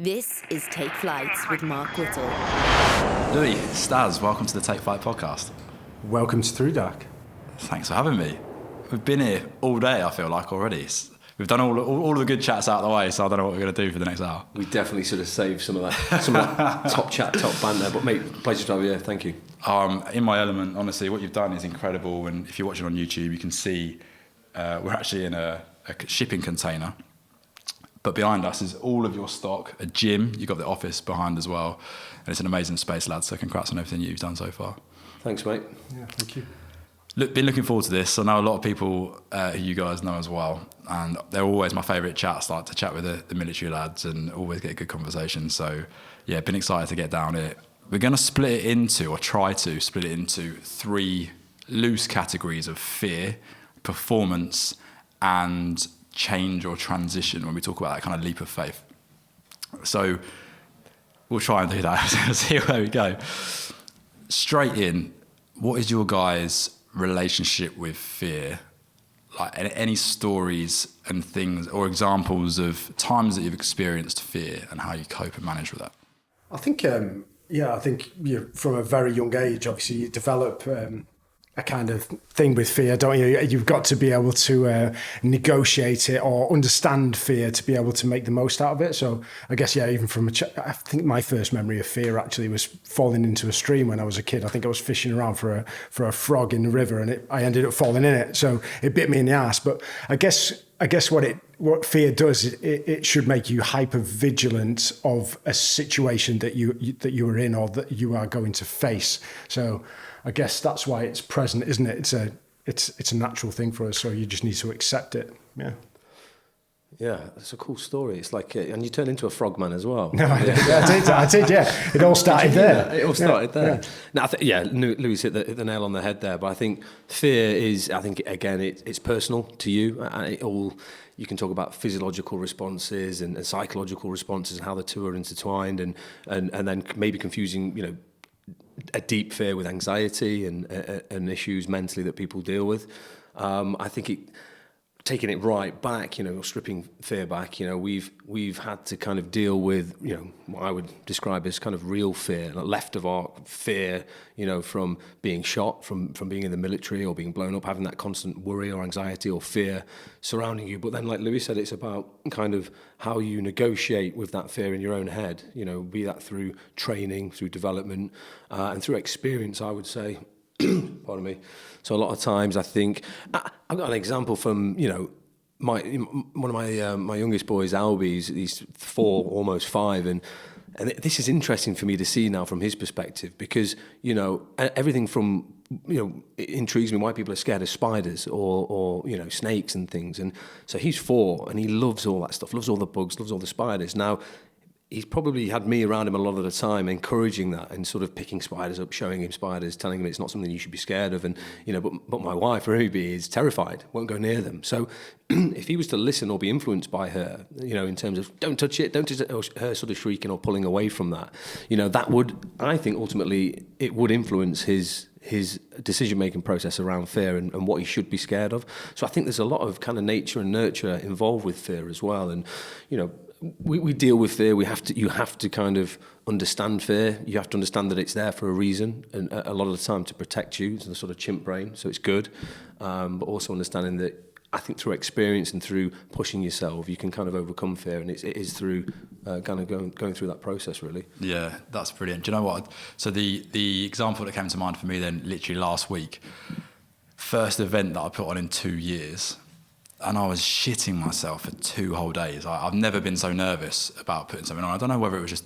This is Take Flight with Mark Whittle. Louis Staz, welcome to the Take Flight podcast. Welcome to Thrudark. Thanks for having me. We've been here all day, I feel like, already. We've done all of the good chats out of the way, so I don't know what we're going to do for the next hour. We definitely should have saved some of that top chat, top banter. But mate, pleasure to have you here. Thank you. In my element, honestly, what you've done is incredible. And if you're watching on YouTube, you can see we're actually in a shipping container. But behind us is all of your stock, a gym. You've got the office behind as well. And it's an amazing space, lads. So congrats on everything you've done so far. Thanks, mate. Yeah, thank you. Been looking forward to this. I know a lot of people who you guys know as well, and they're always my favourite chats, like to chat with the military lads and always get a good conversation. So yeah, been excited to get down it. We're going to split it into, or try to split it into, three loose categories of fear, performance, and change or transition when we talk about that kind of leap of faith. So we'll try and do that. See where we go. Straight in, what is your guys' relationship with fear? Like any stories and things or examples of times that you've experienced fear and how you cope and manage with that? I think, from a very young age, obviously you develop a kind of thing with fear, don't you? You've got to be able to negotiate it or understand fear to be able to make the most out of it. So I guess, yeah, even from I think my first memory of fear actually was falling into a stream when I was a kid. I think I was fishing around for a frog in the river and I ended up falling in it. So it bit me in the ass. But I guess what fear does, it should make you hyper vigilant of a situation that you are in or that you are going to face. So I guess that's why it's present, isn't it? It's a natural thing for us, so you just need to accept it. Yeah. Yeah, it's a cool story. It's like, and you turn into a frogman as well. No, I did. Yeah, it all started there. It all started there. Yeah. Now, Louis hit the nail on the head there. But I think fear is, again, it's personal to you. You can talk about physiological responses and psychological responses and how the two are intertwined, and then maybe confusing, a deep fear with anxiety and issues mentally that people deal with. I think taking it right back, stripping fear back, we've had to kind of deal with, what I would describe as kind of real fear, like left of our fear, from being shot, from being in the military or being blown up, having that constant worry or anxiety or fear surrounding you. But then, like Louis said, it's about kind of how you negotiate with that fear in your own head, be that through training, through development, and through experience, I would say. Pardon me. So a lot of times I think I've got an example from one of my youngest boys, Albie. He's 4, almost 5, and this is interesting for me to see now from his perspective because everything from it intrigues me why people are scared of spiders or snakes and things, and so he's 4 and he loves all that stuff, loves all the bugs, loves all the spiders. Now, he's probably had me around him a lot of the time, encouraging that and sort of picking spiders up, showing him spiders, telling him it's not something you should be scared of. And, but my wife, Ruby, is terrified, won't go near them. So if he was to listen or be influenced by her, in terms of don't touch it, or her sort of shrieking or pulling away from that, that would, I think ultimately it would influence his decision-making process around fear and what he should be scared of. So I think there's a lot of kind of nature and nurture involved with fear as well. And, we deal with fear. You have to kind of understand fear. You have to understand that it's there for a reason, and a lot of the time to protect you. It's the sort of chimp brain, so it's good. But also understanding that I think through experience and through pushing yourself, you can kind of overcome fear, and it is through kind of going through that process, really. Yeah, that's brilliant. Do you know what? So the example that came to mind for me then, literally last week, first event that I put on in 2 years. And I was shitting myself for 2 whole days. I've never been so nervous about putting something on. I don't know whether it was just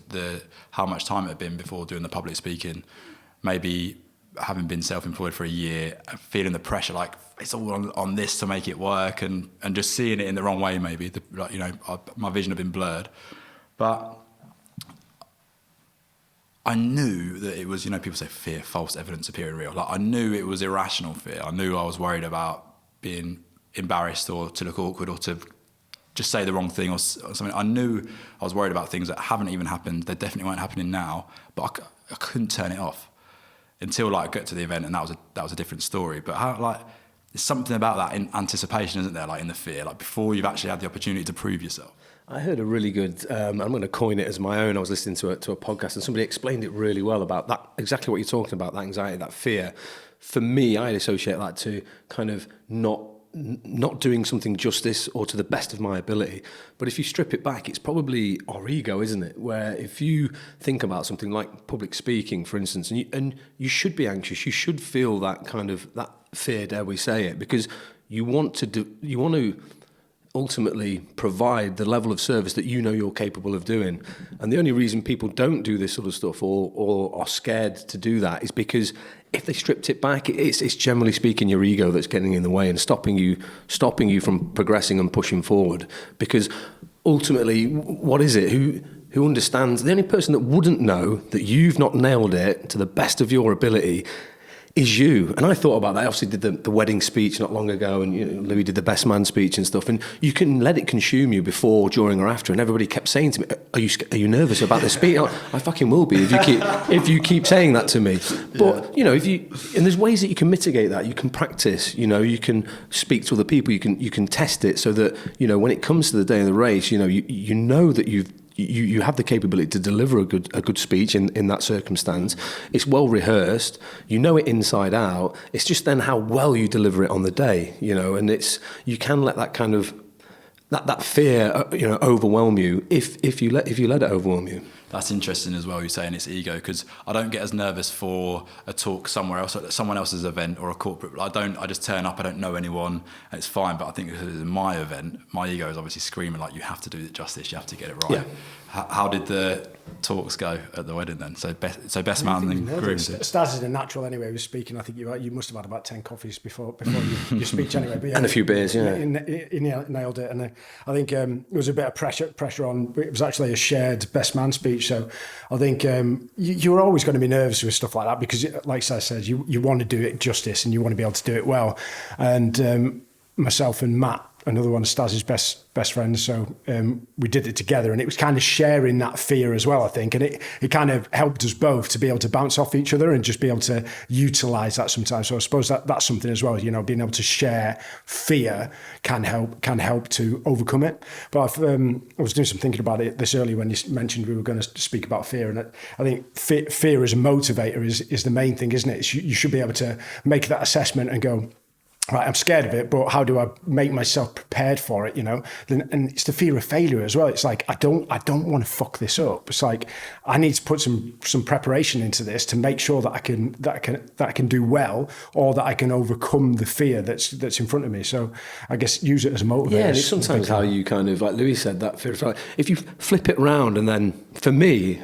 how much time it had been before doing the public speaking, maybe having been self-employed for a year, feeling the pressure, like it's all on this to make it work, and just seeing it in the wrong way maybe. My vision had been blurred. But I knew that it was, people say fear, false evidence appearing real. Like I knew it was irrational fear. I knew I was worried about being embarrassed or to look awkward or to just say the wrong thing or something. I knew I was worried about things that haven't even happened. They definitely weren't happening now, but I couldn't turn it off until I got to the event, and that was a different story. But there's something about that in anticipation, isn't there? Like in the fear, like before you've actually had the opportunity to prove yourself. I heard a really good, I'm going to coin it as my own. I was listening to a podcast and somebody explained it really well about that, exactly what you're talking about, that anxiety, that fear. For me, I associate that to kind of not doing something justice or to the best of my ability. But if you strip it back, it's probably our ego, isn't it? Where if you think about something like public speaking, for instance, and you should be anxious, you should feel that kind of, that fear, dare we say it, because you want to ultimately provide the level of service that you know you're capable of doing. And the only reason people don't do this sort of stuff or are scared to do that is because if they stripped it back, it's generally speaking your ego that's getting in the way and stopping you from progressing and pushing forward. Because ultimately, what is it? Who understands? The only person that wouldn't know that you've not nailed it to the best of your ability is you. And I thought about that. I obviously did the wedding speech not long ago, and Louis did the best man speech and stuff. And you can let it consume you before, during, or after. And everybody kept saying to me, "Are you nervous about the speech?" I fucking will be if you keep saying that to me. But and there's ways that you can mitigate that. You can practice. You can speak to other people. You can test it so that when it comes to the day of the race, you know that you have the capability to deliver a good speech in that circumstance. It's well rehearsed. You know it inside out. It's just then how well you deliver it on the day, and you can let that kind of that fear overwhelm you if you let it overwhelm you. That's interesting as well, you're saying it's ego, because I don't get as nervous for a talk somewhere else, at someone else's event or a corporate. I just turn up, I don't know anyone, and it's fine. But I think because it's my event, my ego is obviously screaming like, you have to do it justice, you have to get it right. Yeah. How did the talks go at the wedding then? So best man and groom. Staz is a natural anyway. He was speaking. I think you must have had about 10 coffees before your speech anyway. But and a few beers, yeah. He nailed it, and I think there was a bit of pressure on. It was actually a shared best man speech, so I think you're always going to be nervous with stuff like that because, like Staz says, you want to do it justice and you want to be able to do it well. And myself and Matt, another one of Staz's best friends, so we did it together, and it was kind of sharing that fear as well, I think, and it kind of helped us both to be able to bounce off each other and just be able to utilise that sometimes. So I suppose that's something as well, being able to share fear can help to overcome it. But I was doing some thinking about it this earlier when you mentioned we were going to speak about fear, and I think fear as a motivator is the main thing, isn't it? You should be able to make that assessment and go, right, I'm scared of it, but how do I make myself prepared for it? And it's the fear of failure as well. It's like I don't want to fuck this up. It's like I need to put some preparation into this to make sure that I can do well, or that I can overcome the fear that's in front of me. So I guess use it as a motivator. Yeah, and it's sometimes how you kind of, like Louis said, that fear of failure. If you flip it round, and then for me,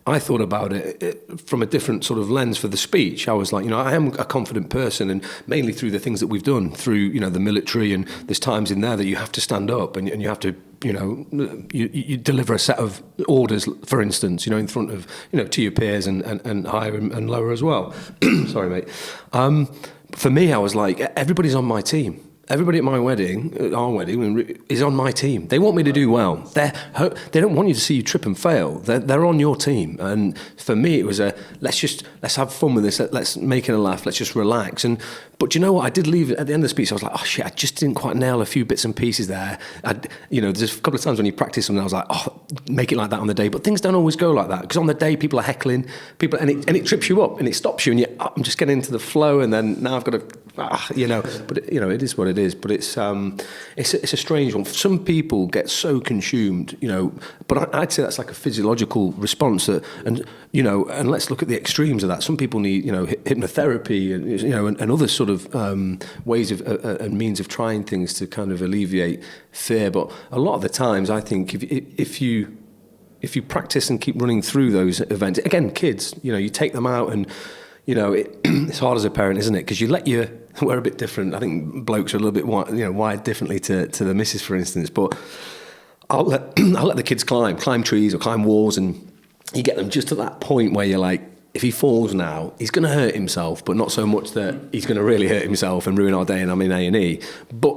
I thought about it from a different sort of lens for the speech. I was like, I am a confident person, and mainly through the things that we've done through, the military, and there's times in there that you have to stand up and you have to, you deliver a set of orders, for instance, in front of, to your peers and higher and lower as well. Sorry, mate. For me, I was like, everybody's on my team. Everybody at my wedding, our wedding, is on my team. They want me to do well. They don't want you to see you trip and fail. They're on your team. And for me, it was let's have fun with this. Let's make it a laugh. Let's just relax. But you know what? I did leave at the end of the speech. I was like, oh shit, I just didn't quite nail a few bits and pieces there. There's a couple of times when you practice something, I was like, oh, make it like that on the day. But things don't always go like that, because on the day people are heckling, and it trips you up and it stops you, and I'm just getting into the flow, and then now I've got to, But it is what it is. But it's a strange one. Some people get so consumed, But I'd say that's like a physiological response. And let's look at the extremes of that. Some people need, hypnotherapy and other sort of ways of and means of trying things to kind of alleviate fear. But a lot of the times, I think if you practice and keep running through those events, again, kids, you take them out, and it's hard as a parent, isn't it? Because we're a bit different. I think blokes are a little bit wired differently to the missus, for instance. But I'll let the kids climb trees or climb walls, and you get them just to that point where you're like, if he falls now, he's going to hurt himself, but not so much that he's going to really hurt himself and ruin our day and I'm in A&E. But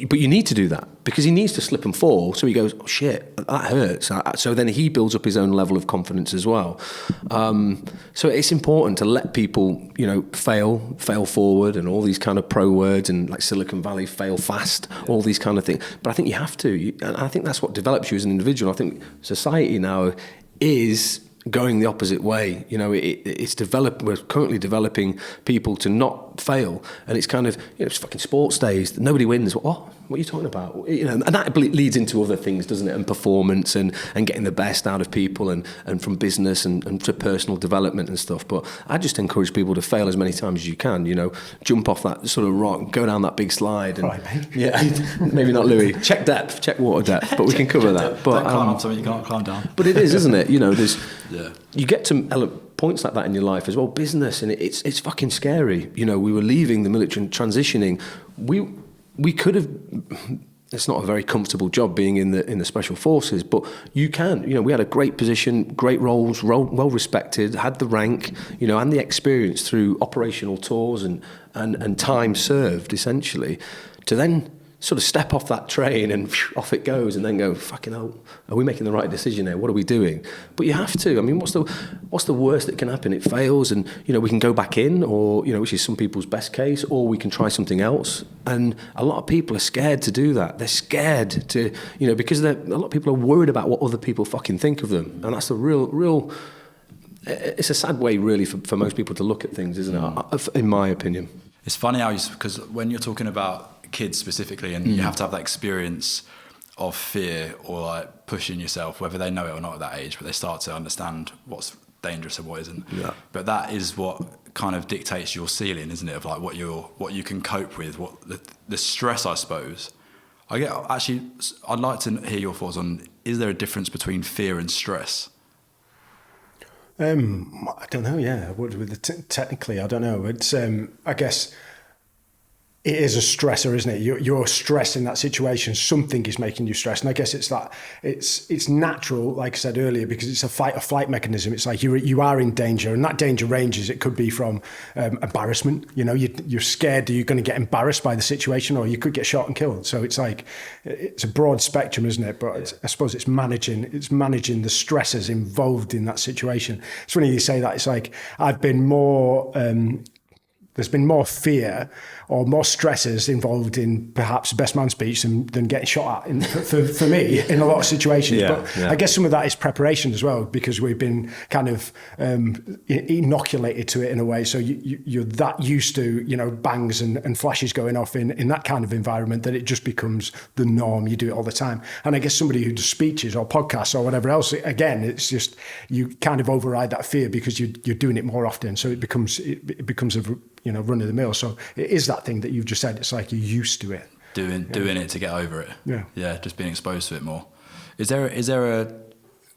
but you need to do that because he needs to slip and fall. So he goes, oh shit, that hurts. So then he builds up his own level of confidence as well. So it's important to let people, fail forward and all these kind of pro words and like Silicon Valley, fail fast, all these kind of things. But I think you have to. And I think that's what develops you as an individual. I think society now is going the opposite way. We're currently developing people to not fail, and it's kind of it's fucking sports days. Nobody wins. What are you talking about? And that leads into other things, doesn't it? And performance and getting the best out of people and from business and to personal development and stuff. But I just encourage people to fail as many times as you can. Jump off that sort of rock, go down that big slide. And, right, mate. Yeah, maybe not Louis. Check depth, check water depth, but we can cover that. But don't climb up something you can't climb down. But it is, isn't it? There's Yeah. you get to points like that in your life as well. Business, and it's fucking scary. We were leaving the military and transitioning. We could have. It's not a very comfortable job being in the special forces, but you can. We had a great position, great roles, well respected, had the rank, and the experience through operational tours and time served essentially, to then sort of step off that train and off it goes, and then go, fucking hell, are we making the right decision here? What are we doing? But you have to. I mean, what's the worst that can happen? It fails, and we can go back in, or which is some people's best case, or we can try something else. And a lot of people are scared to do that. They're scared to, because a lot of people are worried about what other people fucking think of them, and that's the real. It's a sad way, really, for most people to look at things, isn't it? In my opinion, it's funny how because when you're talking about kids specifically, and you have to have that experience of fear or like pushing yourself, whether they know it or not at that age, but they start to understand what's dangerous and what isn't. Yeah. But that is what kind of dictates your ceiling, isn't it? Of like what you can cope with, what the stress, I suppose. I'd like to hear your thoughts on: is there a difference between fear and stress? I don't know. Yeah, technically, I don't know. It's I guess. It is a stressor, isn't it? You're stressed in that situation. Something is making you stressed, and I guess it's natural, like I said earlier, because it's a fight or flight mechanism. It's like you are in danger, and that danger ranges. It could be from embarrassment. You're scared that you're going to get embarrassed by the situation, or you could get shot and killed. So it's like it's a broad spectrum, isn't it? But I suppose it's managing the stresses involved in that situation. It's funny you say that. It's like I've been more. There's been more fear or more stresses involved in perhaps best man speech than getting shot at for me in a lot of situations. I guess some of that is preparation as well, because we've been kind of inoculated to it in a way. So you're that used to, bangs and flashes going off in that kind of environment that it just becomes the norm. You do it all the time. And I guess somebody who does speeches or podcasts or whatever else, again, it's just, you kind of override that fear because you're doing it more often. So it becomes a run of the mill. So it is that thing that you've just said. It's like you're used to it. Doing it to get over it. Yeah, just being exposed to it more. Is there a?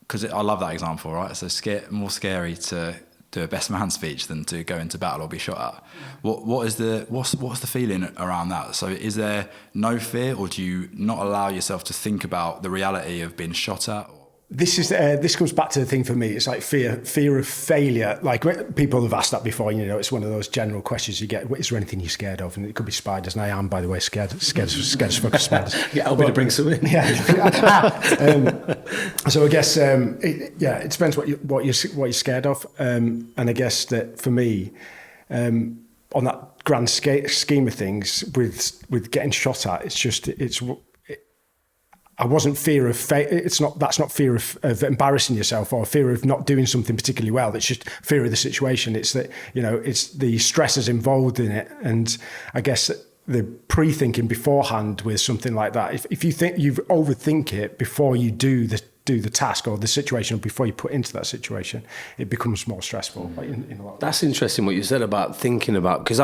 Because I love that example, right? So more scary to do a best man speech than to go into battle or be shot at. What's the feeling around that? So is there no fear, or do you not allow yourself to think about the reality of being shot at? This comes back to the thing for me. It's like fear of failure. Like people have asked that before. It's one of those general questions you get. Is there anything you're scared of? And it could be spiders. And I am, by the way, scared as fuck of spiders. Yeah, I'll be to bring some in. Yeah. So I guess it depends what you're scared of. And I guess that for me, on that grand scheme of things, with getting shot at, I wasn't fear of that's not fear of embarrassing yourself or fear of not doing something particularly well. It's just fear of the situation. It's that, it's the stresses involved in it. And I guess the pre-thinking beforehand with something like that, if you think you overthink it before you do the task or the situation, or before you put into that situation, it becomes more stressful. In a lot of That's interesting what you said about thinking about, because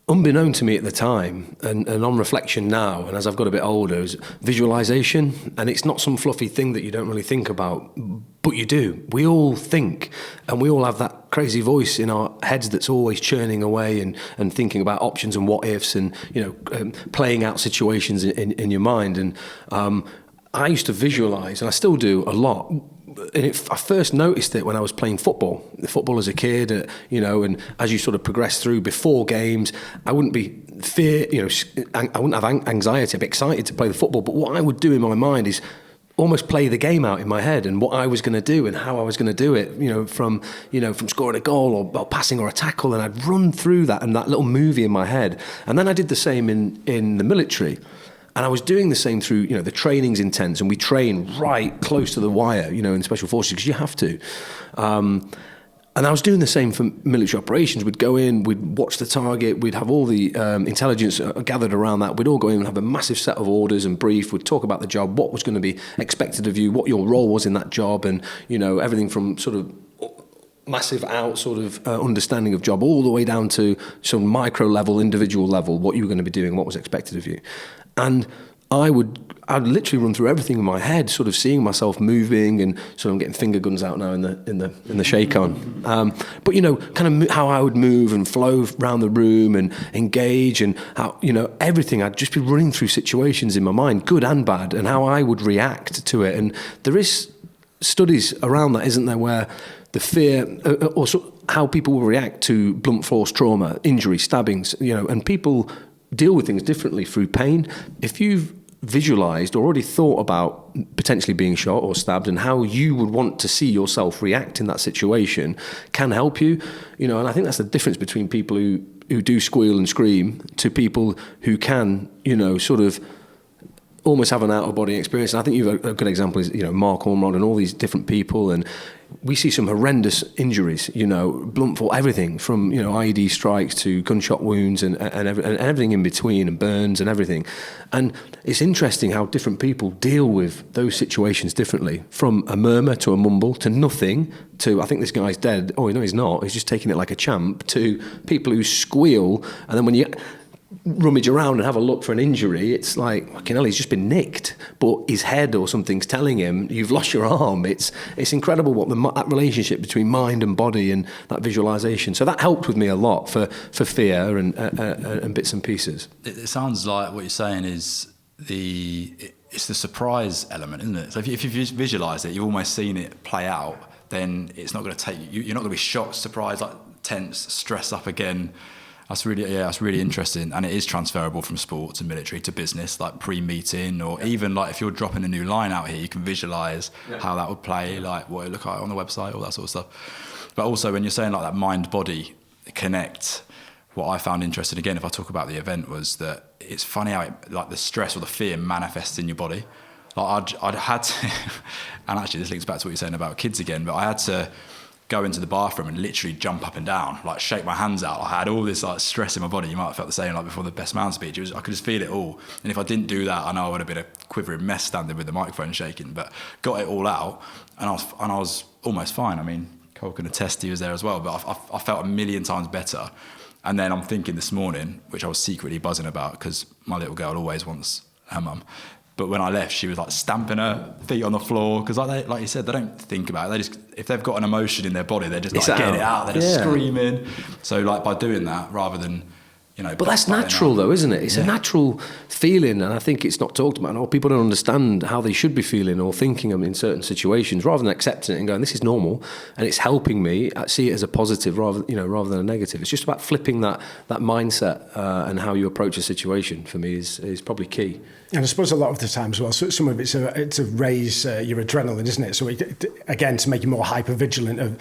unbeknown to me at the time, and on reflection now, and as I've got a bit older, is visualization. And it's not some fluffy thing that you don't really think about, but you do. We all think, and we all have that crazy voice in our heads that's always churning away and thinking about options and what ifs, and playing out situations in your mind. And I used to visualize, and I still do a lot, I first noticed it when I was playing football as a kid, and as you sort of progress through before games, I wouldn't be I wouldn't have anxiety. I'd be excited to play the football, but what I would do in my mind is almost play the game out in my head and what I was going to do and how I was going to do it, from scoring a goal or passing or a tackle, and I'd run through that and that little movie in my head. And then I did the same in the military. And I was doing the same through, the training's intense, and we train right close to the wire, in special forces, because you have to. And I was doing the same for military operations. We'd go in, we'd watch the target, we'd have all the intelligence gathered around that. We'd all go in and have a massive set of orders and brief. We'd talk about the job, what was going to be expected of you, what your role was in that job, and, everything from sort of massive out sort of understanding of job all the way down to some micro level, individual level, what you were going to be doing, what was expected of you. And I'd literally run through everything in my head, sort of seeing myself moving, and sort of I'm getting finger guns out now in the shake on. But kind of how I would move and flow around the room and engage, and how everything. I'd just be running through situations in my mind, good and bad, and how I would react to it. And there is studies around that, isn't there, where the fear, also how people will react to blunt force trauma, injury, stabbings, and people deal with things differently through pain. If you've visualized or already thought about potentially being shot or stabbed and how you would want to see yourself react in that situation, can help you, and I think that's the difference between people who do squeal and scream to people who can, sort of almost have an out-of-body experience. And I think you've a good example is, Mark Ormrod and all these different people, and we see some horrendous injuries, blunt force, everything from, IED strikes to gunshot wounds and everything in between, and burns and everything. And it's interesting how different people deal with those situations differently, from a murmur to a mumble to nothing to, I think this guy's dead. Oh, no, he's not. He's just taking it like a champ, to people who squeal. And then when you rummage around and have a look for an injury, it's like, fucking hell, he's just been nicked, but his head or something's telling him you've lost your arm. It's incredible what that relationship between mind and body and that visualization. So that helped with me a lot for fear and bits and pieces. It sounds like what you're saying is it's the surprise element, isn't it? So if you visualize it, you've almost seen it play out, then it's not going to take you. You're not going to be shocked, surprised, like tense, stress up again. That's really interesting, and it is transferable from sport to military to business, like pre-meeting, or even like if you're dropping a new line out here, you can visualize how that would play, like what it look like on the website, all that sort of stuff. But also when you're saying like that mind-body connect, what I found interesting, again, if I talk about the event, was that it's funny how like the stress or the fear manifests in your body. Like I'd had to, and actually this links back to what you're saying about kids again, but I had to go into the bathroom and literally jump up and down, like shake my hands out. I had all this like stress in my body. You might have felt the same like before the best man speech. I could just feel it all. And if I didn't do that, I know I would have been a quivering mess standing with the microphone shaking, but got it all out, and I was almost fine. I mean, Cole can attest, he was there as well, but I felt a million times better. And then I'm thinking this morning, which I was secretly buzzing about because my little girl always wants her mum. But when I left, she was like stamping her feet on the floor because, like you said, they don't think about it. They just, if they've got an emotion in their body, they're just like getting it out. They're just screaming. So, like by doing that, rather than, But that's natural, though, isn't it? It's a natural feeling, and I think it's not talked about. Or people don't understand how they should be feeling or thinking in certain situations, rather than accepting it and going, "This is normal, and it's helping me." I see it as a positive, rather than a negative. It's just about flipping that mindset and how you approach a situation. For me, is probably key. And I suppose a lot of the time as well, so some of it's to raise your adrenaline, isn't it? So again, to make you more hypervigilant of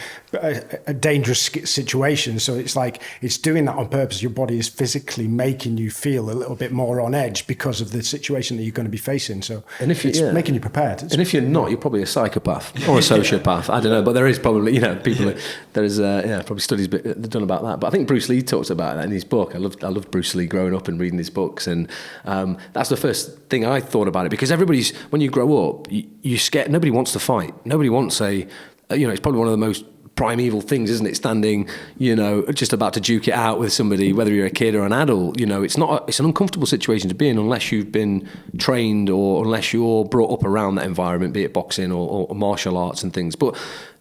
a dangerous situation. So it's like it's doing that on purpose. Your body is physically making you feel a little bit more on edge because of the situation that you're going to be facing. So it's making you prepared. And if you're not, you're probably a psychopath or a sociopath. I don't know, but there is probably probably studies done about that. But I think Bruce Lee talks about that in his book. I loved Bruce Lee growing up and reading his books, and that's the first thing I thought about it, because when you grow up, you're scared. Nobody wants to fight. Nobody wants it's probably one of the most primeval things, isn't it? Standing, just about to duke it out with somebody, whether you're a kid or an adult. It's an uncomfortable situation to be in unless you've been trained or unless you're brought up around that environment, be it boxing or martial arts and things. But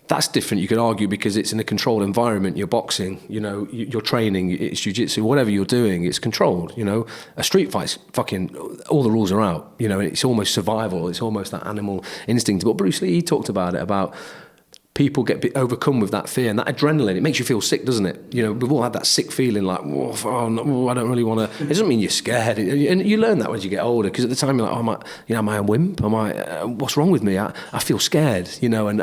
That's different, you could argue, because it's in a controlled environment. You're boxing, you know, you're training, it's jiu-jitsu, whatever you're doing, it's controlled, you know. A street fight's fucking, all the rules are out, you know, it's almost survival, it's almost that animal instinct. But Bruce Lee, he talked about it, about people get overcome with that fear and that adrenaline. It makes you feel sick, doesn't it? You know, we've all had that sick feeling like, oh, no, I don't really want to. It doesn't mean you're scared. And you learn that as you get older, because at the time you're like, oh, am I a wimp? What's wrong with me? I feel scared, you know, and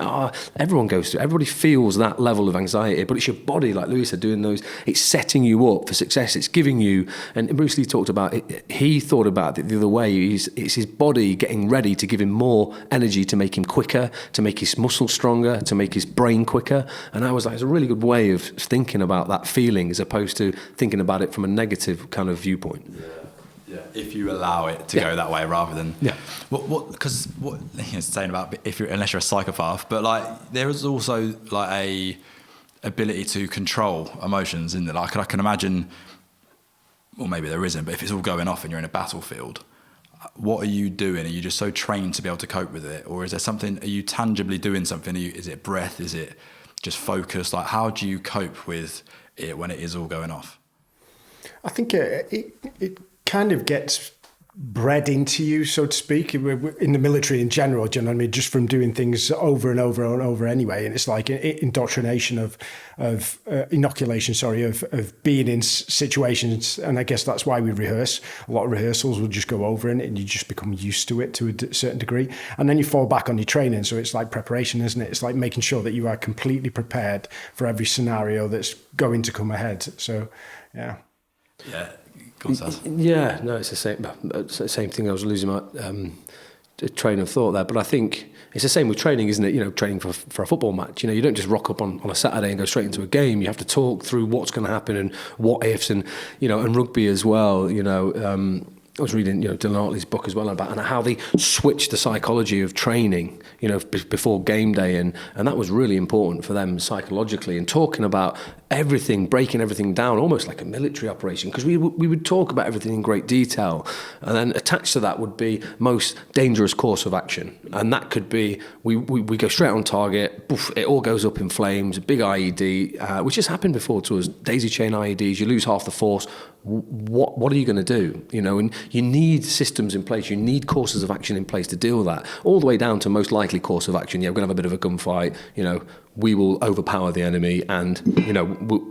everyone goes through, everybody feels that level of anxiety, but it's your body, like Louis said, doing those, it's setting you up for success. It's giving you, and Bruce Lee talked about it, he thought about it the other way. It's his body getting ready to give him more energy, to make him quicker, to make his muscles stronger, to make his brain quicker. And I was like, it's a really good way of thinking about that feeling, as opposed to thinking about it from a negative kind of viewpoint. Yeah. If you allow it to go that way, rather than because what you're saying about unless you're a psychopath, but like there is also like a ability to control emotions in that. Like I can imagine, or maybe there isn't, but if it's all going off and you're in a battlefield, what are you doing? Are you just so trained to be able to cope with it? Or is there something, are you tangibly doing something? Is it breath? Is it just focus? Like, how do you cope with it when it is all going off? I think it kind of gets bred into you, so to speak, in the military in general, do you know what I mean? Just from doing things over and over and over anyway. And it's like indoctrination of being in situations. And I guess that's why we rehearse. A lot of rehearsals will just go over in it and you just become used to it to a certain degree. And then you fall back on your training. So it's like preparation, isn't it? It's like making sure that you are completely prepared for every scenario that's going to come ahead. So, yeah. Yeah. Yeah, no, it's the same thing. I was losing my train of thought there, but I think it's the same with training, isn't it? You know, training for a football match. You know, you don't just rock up on a Saturday and go straight into a game. You have to talk through what's going to happen and what ifs, and you know, and rugby as well. You know, I was reading, you know, Dylan Hartley's book as well about and how they switched the psychology of training, you know, before game day, and that was really important for them psychologically, and talking about everything, breaking everything down, almost like a military operation, because we would talk about everything in great detail, and then attached to that would be most dangerous course of action, and that could be we go straight on target, poof, it all goes up in flames, a big IED, which has happened before to us, daisy chain IEDs, you lose half the force. What are you going to do? You know, and you need systems in place. You need courses of action in place to deal with that. All the way down to most likely course of action. Yeah, we're going to have a bit of a gunfight. You know, we will overpower the enemy, and you know,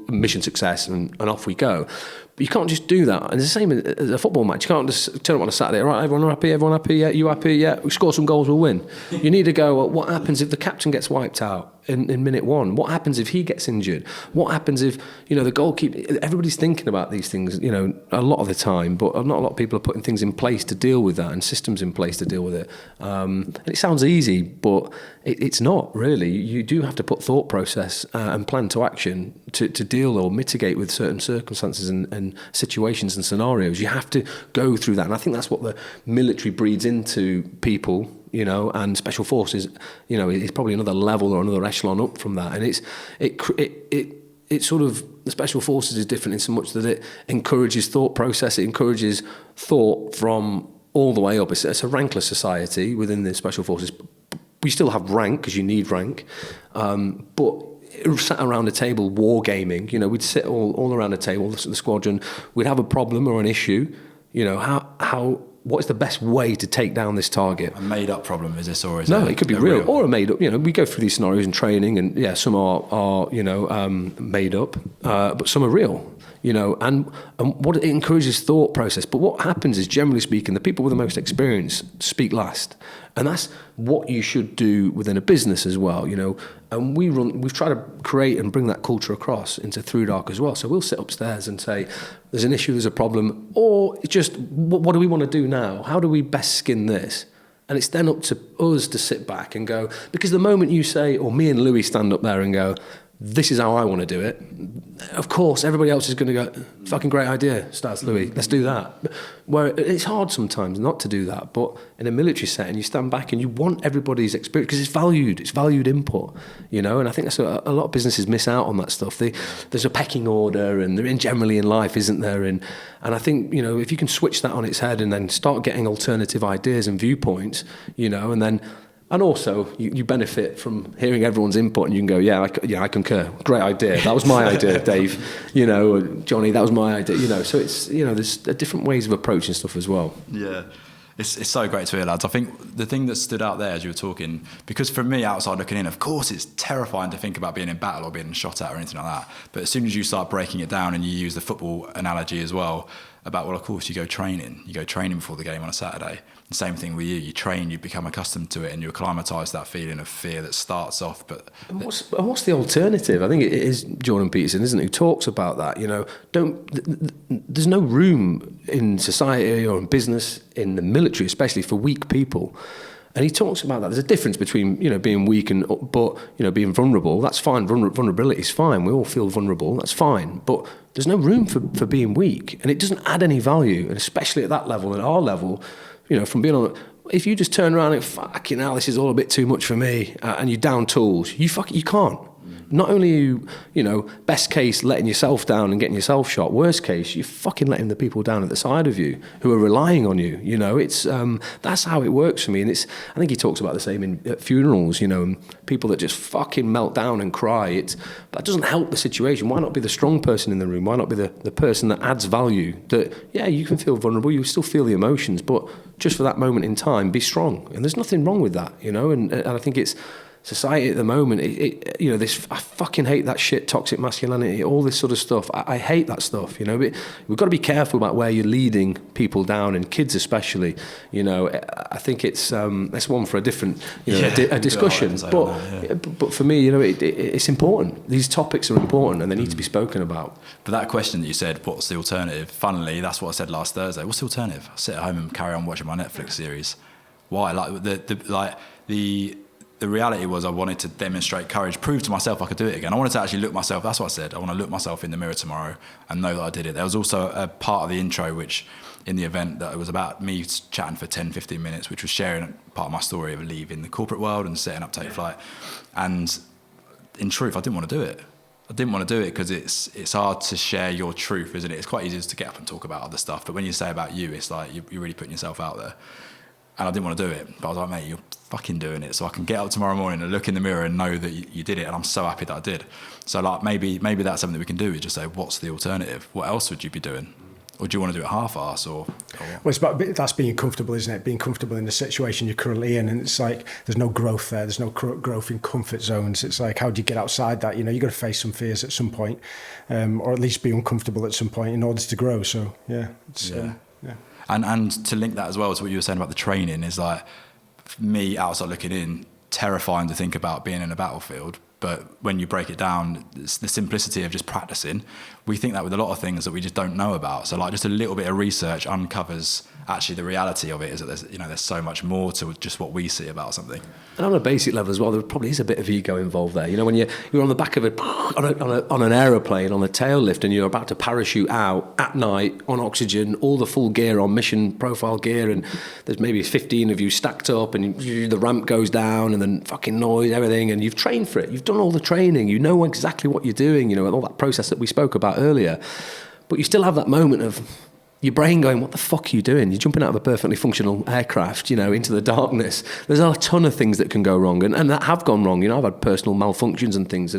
mission success, and off we go. But you can't just do that. And it's the same as a football match. You can't just turn up on a Saturday. All right, everyone happy? Everyone happy? Yeah, you happy? Yeah, we score some goals, we'll win. You need to go, well, what happens if the captain gets wiped out in minute one? What happens if he gets injured? What happens if, you know, the goalkeeper... Everybody's thinking about these things, you know, a lot of the time, but not a lot of people are putting things in place to deal with that, and systems in place to deal with it. And it sounds easy, but it's not, really. You do have to put thought process and plan to action to deal or mitigate with certain circumstances and situations and scenarios. You have to go through that, and I think that's what the military breeds into people, you know, and special forces, you know, is probably another level or another echelon up from that. And it's sort of, the special forces is different in so much that it encourages thought process, it encourages thought from all the way up. It's a rankless society within the special forces. We still have rank, because you need rank, but sat around a table wargaming, you know, we'd sit all around a table, the squadron, we'd have a problem or an issue, you know, what is the best way to take down this target? A made up problem, is this, or is it could be real or a made up, you know, we go through these scenarios in training, and yeah, some are you know, made up, but some are real. You know, and what it encourages thought process. But what happens is, generally speaking, the people with the most experience speak last. And that's what you should do within a business as well, you know. And we've tried to create and bring that culture across into Thrudark as well. So we'll sit upstairs and say, there's an issue, there's a problem, or it's just, what do we want to do now? How do we best skin this? And it's then up to us to sit back and go, because the moment you say, or me and Louis stand up there and go, this is how I want to do it, of course everybody else is going to go, fucking great idea, Staz, Louis, let's do that. Where it's hard sometimes not to do that, but in a military setting you stand back and you want everybody's experience, because it's valued input, you know. And I think that's a lot of businesses miss out on that stuff. There's a pecking order, and they're generally in life, isn't there? And I think, you know, if you can switch that on its head and then start getting alternative ideas and viewpoints, you know, and then And also, you benefit from hearing everyone's input, and you can go, I concur. Great idea. That was my idea, Dave. Johnny, that was my idea. So it's, there's different ways of approaching stuff as well. Yeah. It's so great to hear, lads. I think the thing that stood out there as you were talking, because for me, outside looking in, of course, it's terrifying to think about being in battle or being shot at or anything like that. But as soon as you start breaking it down and you use the football analogy as well, about, well, of course, you go training before the game on a Saturday. The same thing with you train, you become accustomed to it, and you acclimatise to that feeling of fear that starts off. But what's the alternative? I think it is Jordan Peterson, isn't it, who talks about that. There's no room in society or in business, in the military especially, for weak people. And he talks about that. There's a difference between being weak but being vulnerable. That's fine. Vulnerability is fine. We all feel vulnerable. That's fine. But there's no room for being weak, and it doesn't add any value. And especially at that level, at our level, from being on. If you just turn around and fucking hell, this is all a bit too much for me, and you down tools, you can't. Not only are you, best case letting yourself down and getting yourself shot, worst case, you're fucking letting the people down at the side of you who are relying on you. It's that's how it works for me. And I think he talks about the same at funerals, and people that just fucking melt down and cry. That doesn't help the situation. Why not be the strong person in the room? Why not be the person that adds value? That, you can feel vulnerable, you still feel the emotions, but just for that moment in time, be strong. And there's nothing wrong with that, and I think it's society at the moment, I fucking hate that shit, toxic masculinity, all this sort of stuff. I hate that stuff, but we've got to be careful about where you're leading people down, and kids especially. I think it's one for a different, a discussion. But for me, it's important. These topics are important, and they need to be spoken about. But that question that you said, what's the alternative? Funnily, that's what I said last Thursday. What's the alternative? I sit at home and carry on watching my Netflix series. Why? The reality was I wanted to demonstrate courage, prove to myself I could do it again. I wanted to actually look myself, that's what I said, I want to look myself in the mirror tomorrow and know that I did it. There was also a part of the intro which, in the event, that it was about me chatting for 10, 15 minutes, which was sharing part of my story of leaving the corporate world and setting up Take Flight. And in truth, I didn't want to do it. I didn't want to do it because it's hard to share your truth, isn't it? It's quite easy to get up and talk about other stuff. But when you say about you, it's like you're really putting yourself out there. And I didn't want to do it. But I was like, mate, you're fucking doing it. So I can get up tomorrow morning and look in the mirror and know that you did it. And I'm so happy that I did. So maybe that's something that we can do, is just say, what's the alternative? What else would you be doing? Or do you want to do it half-arse or what? Well, it's about, that's being comfortable, isn't it? Being comfortable in the situation you're currently in. And it's like, there's no growth there. There's no growth in comfort zones. It's like, how do you get outside that? You've got to face some fears at some point, or at least be uncomfortable at some point in order to grow. So, yeah. And to link that as well to what you were saying about the training is like, for me, outside looking in, terrifying to think about being in a battlefield. But when you break it down, it's the simplicity of just practicing. We think that with a lot of things that we just don't know about. So like just a little bit of research uncovers actually the reality of it, is that there's so much more to just what we see about something. And on a basic level as well, there probably is a bit of ego involved there. When you're on the back of on an aeroplane, on a tail lift, and you're about to parachute out at night on oxygen, all the full gear on, mission profile gear, and there's maybe 15 of you stacked up, and the ramp goes down, and then fucking noise, everything, and you've trained for it. You've done all the training. You know exactly what you're doing, and all that process that we spoke about earlier. But you still have that moment of your brain going, what the fuck are you doing? You're jumping out of a perfectly functional aircraft, into the darkness. There's a ton of things that can go wrong and that have gone wrong. I've had personal malfunctions and things,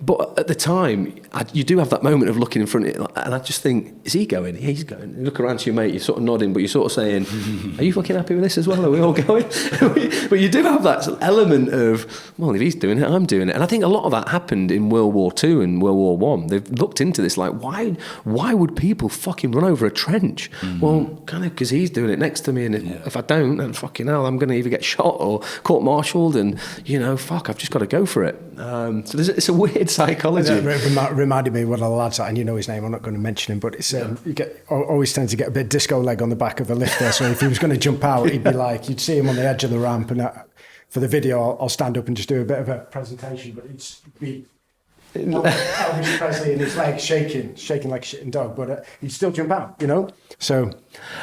but at the time, you do have that moment of looking in front of it, and I just think, is he going? He's going. You look around to your mate, you're sort of nodding, but you're sort of saying, are you fucking happy with this as well? Are we all going? But you do have that element of, well, if he's doing it, I'm doing it. And I think a lot of that happened in World War II and World War I. They've looked into this, like, why would people fucking run over a trench? Well, kind of because he's doing it next to me, and if I don't, then fucking hell, I'm going to either get shot or court-martialed, and, I've just got to go for it. So it's a weird psychology. It reminded me of one of the lads, and you know his name, I'm not going to mention him, but it's always tends to get a bit disco leg on the back of the lift there, so if he was going to jump out, he'd be like, you'd see him on the edge of the ramp, and for the video I'll stand up and just do a bit of a presentation, but it's be Elvis Presley and his legs shaking like a shitting dog, but he'd still jump out, So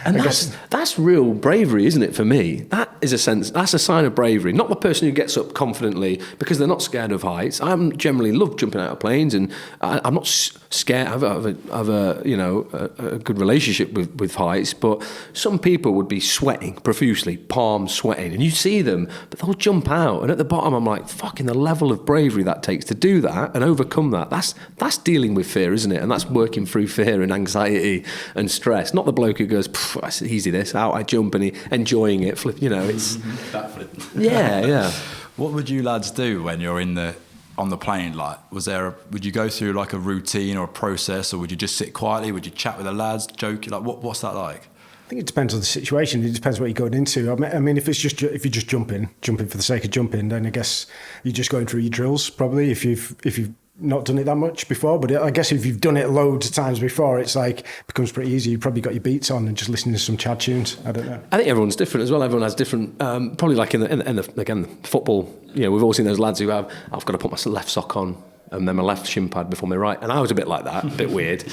And that's real bravery, isn't it, for me? That's a sign of bravery. Not the person who gets up confidently because they're not scared of heights. I generally love jumping out of planes, and I'm not scared. I have a good relationship with heights, but some people would be sweating profusely, palms sweating, and you see them, but they'll jump out. And at the bottom, I'm like, fucking the level of bravery that takes to do that and overcome that. That's dealing with fear, isn't it? And that's working through fear and anxiety and stress. Not the bloke who goes, it's easy this, out I jump, and he enjoying it, flip, it's... Backflip. Yeah. What would you lads do when you're on the plane? Like, would you go through like a routine or a process, or would you just sit quietly? Would you chat with the lads, joke? Like, what's that like? I think it depends on the situation. It depends what you're going into. I mean, if you're just jumping for the sake of jumping, then I guess you're just going through your drills probably. If you've not done it that much before, but I guess if you've done it loads of times before, it's like it becomes pretty easy. You've probably got your beats on and just listening to some Chad tunes. I don't know. I think everyone's different as well. Everyone has different. Probably like in the football. We've all seen those lads who have. I've got to put my left sock on and then my left shin pad before my right. And I was a bit like that, a bit weird.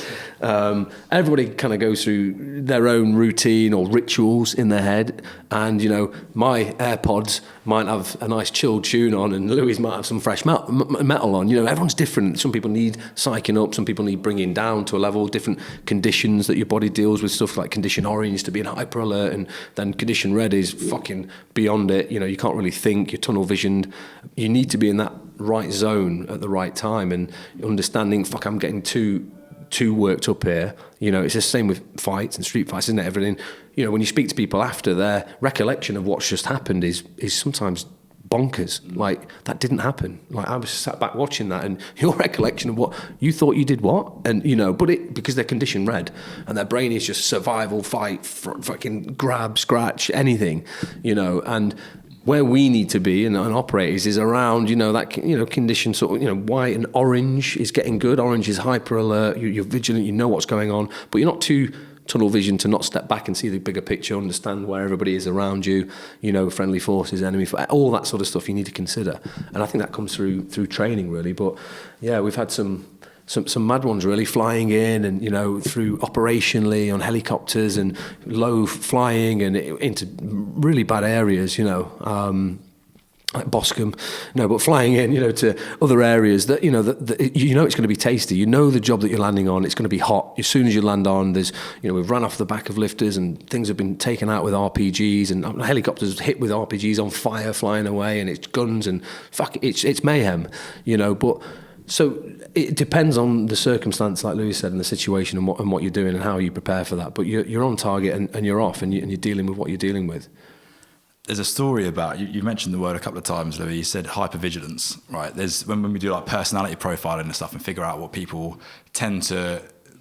Everybody kind of goes through their own routine or rituals in their head. And, my AirPods might have a nice chilled tune on, and Louis might have some fresh metal on. Everyone's different. Some people need psyching up. Some people need bringing down to a level, different conditions that your body deals with, stuff like condition orange to be in hyper alert, and then condition red is fucking beyond it. You can't really think, you're tunnel visioned. You need to be in that right zone at the right time, and understanding, I'm getting too worked up here. It's the same with fights and street fights, isn't it? Everything. When you speak to people after, their recollection of what's just happened is sometimes bonkers. Like, that didn't happen. Like, I was sat back watching that, and your recollection of what you thought you did what, and because they're condition red, and their brain is just survival, fight, fucking grab, scratch, anything, and where we need to be and operate is around, that, condition sort of, white and orange is getting good. Orange is hyper alert. You're vigilant. You know what's going on, but you're not too tunnel vision to not step back and see the bigger picture, understand where everybody is around you, friendly forces, enemy, all that sort of stuff you need to consider. And I think that comes through training really. But yeah, we've had some mad ones really flying in and, through operationally on helicopters and low flying and into really bad areas, like Boscombe, but flying in, to other areas that, it's going to be tasty. The job that you're landing on, it's going to be hot. As soon as you land on, there's, we've run off the back of lifters and things have been taken out with RPGs and helicopters hit with RPGs on fire flying away, and it's guns and it's mayhem, but... So it depends on the circumstance, like Louis said, and the situation and what you're doing and how you prepare for that. But you're on target and you're off and you're dealing with what you're dealing with. There's a story about, you mentioned the word a couple of times, Louis, you said hypervigilance, right? There's when we do like personality profiling and stuff and figure out what people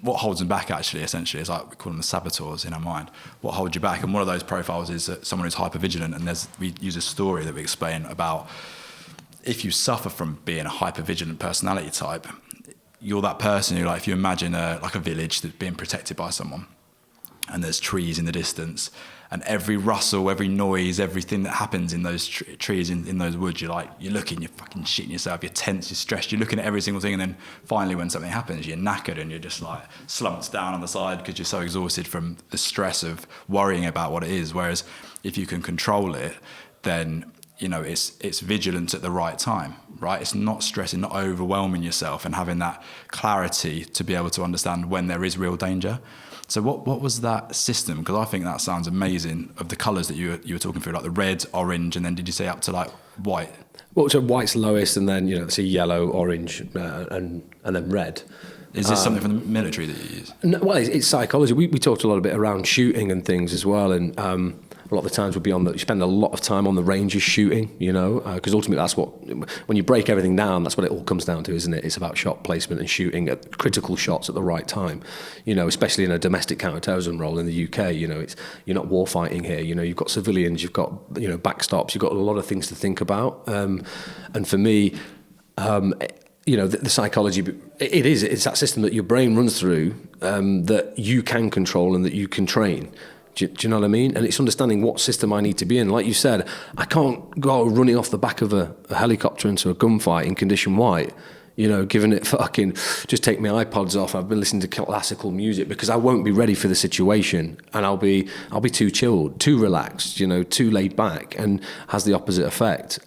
what holds them back actually, essentially, is like we call them the saboteurs in our mind. What holds you back? And one of those profiles is someone who's hypervigilant, and we use a story that we explain about if you suffer from being a hypervigilant personality type, you're that person who, like, if you imagine a village that's being protected by someone, and there's trees in the distance, and every rustle, every noise, everything that happens in those trees, in those woods, you're looking, you're fucking shitting yourself, you're tense, you're stressed, you're looking at every single thing, and then finally when something happens, you're knackered and you're just like slumped down on the side because you're so exhausted from the stress of worrying about what it is. Whereas if you can control it, then it's vigilance at the right time, right? It's not stressing, not overwhelming yourself, and having that clarity to be able to understand when there is real danger. So what was that system? Because I think that sounds amazing, of the colours that you were talking through, like the red, orange, and then did you say up to like white? Well, so white's lowest, and then, see yellow, orange, and then red. Is this something from the military that you use? No, well, it's psychology. We talked a lot bit around shooting and things as well, and a lot of the times would be you spend a lot of time on the ranges shooting, because ultimately that's when you break everything down, that's what it all comes down to, isn't it? It's about shot placement and shooting at critical shots at the right time, especially in a domestic counter-terrorism role in the UK, you're not war fighting here, you've got civilians, you've got, backstops, you've got a lot of things to think about. And for me, the psychology, it's that system that your brain runs through, that you can control and that you can train. Do you know what I mean? And it's understanding what system I need to be in. Like you said, I can't go running off the back of a helicopter into a gunfight in condition white. giving it fucking, just take my iPods off. I've been listening to classical music because I won't be ready for the situation, and I'll be too chilled, too relaxed, too laid back, and has the opposite effect.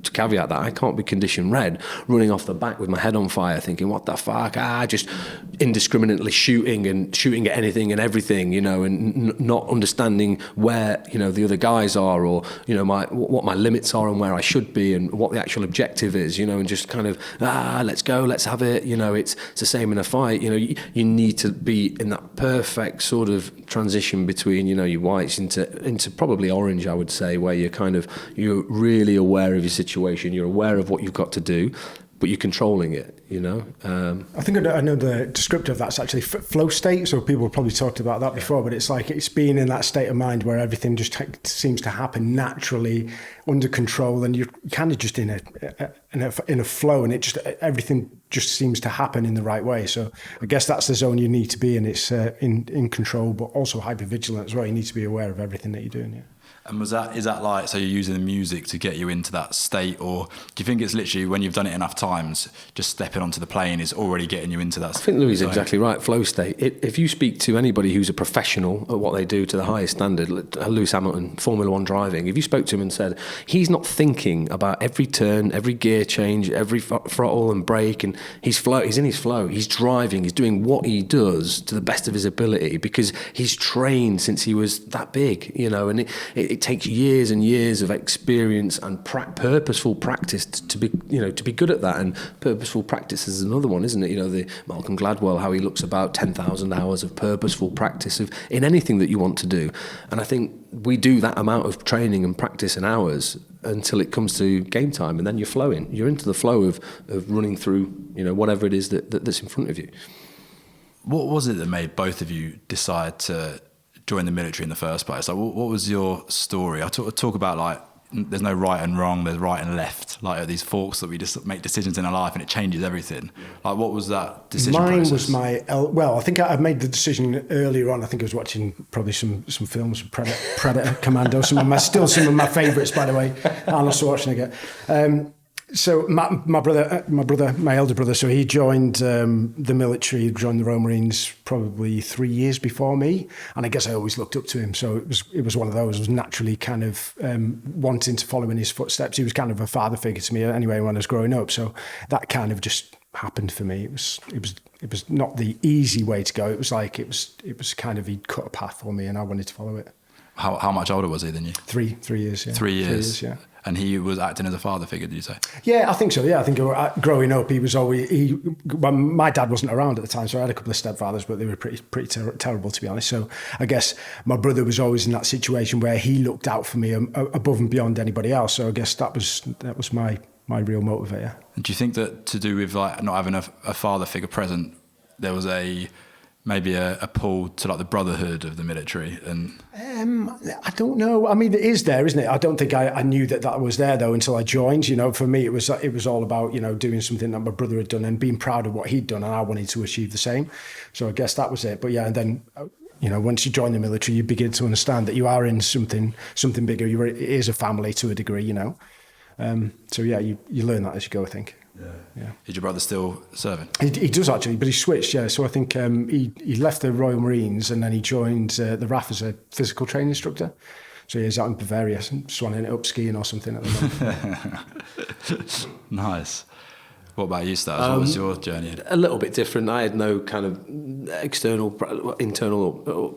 To caveat that, I can't be condition red, running off the back with my head on fire, thinking, what the fuck, just indiscriminately shooting at anything and everything, and not understanding where, the other guys are, or, what my limits are and where I should be and what the actual objective is, and just kind of, let's go, let's have it, it's the same in a fight, you need to be in that perfect sort of transition between, your whites into probably orange, I would say, where you're really aware of your situation, you're aware of what you've got to do, but you're controlling it, I think I know the descriptor of that's actually flow state, so people have probably talked about that before, but it's like it's being in that state of mind where everything just seems to happen naturally, under control, and you're kind of just in a flow, and everything just seems to happen in the right way. So I guess that's the zone you need to be in. It's in control, but also hypervigilant as well. You need to be aware of everything that you're doing. Yeah. And is that like, so you're using the music to get you into that state, or do you think it's literally when you've done it enough times, just stepping onto the plane is already getting you into that state? I think Louis is exactly right, flow state. If you speak to anybody who's a professional at what they do to the highest standard, Lewis Hamilton, Formula One driving, if you spoke to him and said, he's not thinking about every turn, every gear change, every throttle and brake, and he's in his flow, he's driving, he's doing what he does to the best of his ability because he's trained since he was that big, and it takes years and years of experience and purposeful practice to be good at that. And purposeful practice is another one, isn't it? The Malcolm Gladwell, how he looks about 10,000 hours of purposeful practice in anything that you want to do. And I think we do that amount of training and practice and hours until it comes to game time, and then you're flowing. You're into the flow of running through, whatever it is that's in front of you. What was it that made both of you decide to join the military in the first place? Like, what was your story? I talk about, like, there's no right and wrong, there's right and left, like these forks that we just make decisions in our life and it changes everything. Like, what was that decision process? Mine was I think I made the decision earlier on. I think I was watching probably some films, Predator, Commando, some of my favourites, by the way, Arnold Schwarzenegger. So my brother, my elder brother, so he joined the military, joined the Royal Marines probably 3 years before me, and I guess I always looked up to him. So it was one of those. I was naturally kind of wanting to follow in his footsteps. He was kind of a father figure to me anyway when I was growing up. So that kind of just happened for me. It was not the easy way to go. It was like it was kind of, he'd cut a path for me, and I wanted to follow it. How much older was he than you? 3 years. Yeah. 3 years. 3 years, yeah. And he was acting as a father figure, did you say? Yeah, I think so. Yeah, I think growing up, he was always. Well, my dad wasn't around at the time, so I had a couple of stepfathers, but they were pretty terrible, to be honest. So I guess my brother was always in that situation where he looked out for me above and beyond anybody else. So I guess that was my real motivator. And do you think that to do with, like, not having a father figure present, there was maybe a pull to, like, the brotherhood of the military? And I don't know. I mean, it is there, isn't it? I don't think I knew that was there though until I joined. For me, it was all about doing something that my brother had done and being proud of what he'd done, and I wanted to achieve the same. So I guess that was it. But yeah, and then once you join the military, you begin to understand that you are in something bigger. It is a family to a degree. So yeah, you learn that as you go, I think. Yeah. Is your brother still serving? He does actually, but he switched. Yeah, so I think he left the Royal Marines and then he joined the RAF as a physical training instructor. So he's out in Bavaria, swanning it up skiing or something at the moment. Nice. What about you, Staz? What was your journey? A little bit different. I had no kind of internal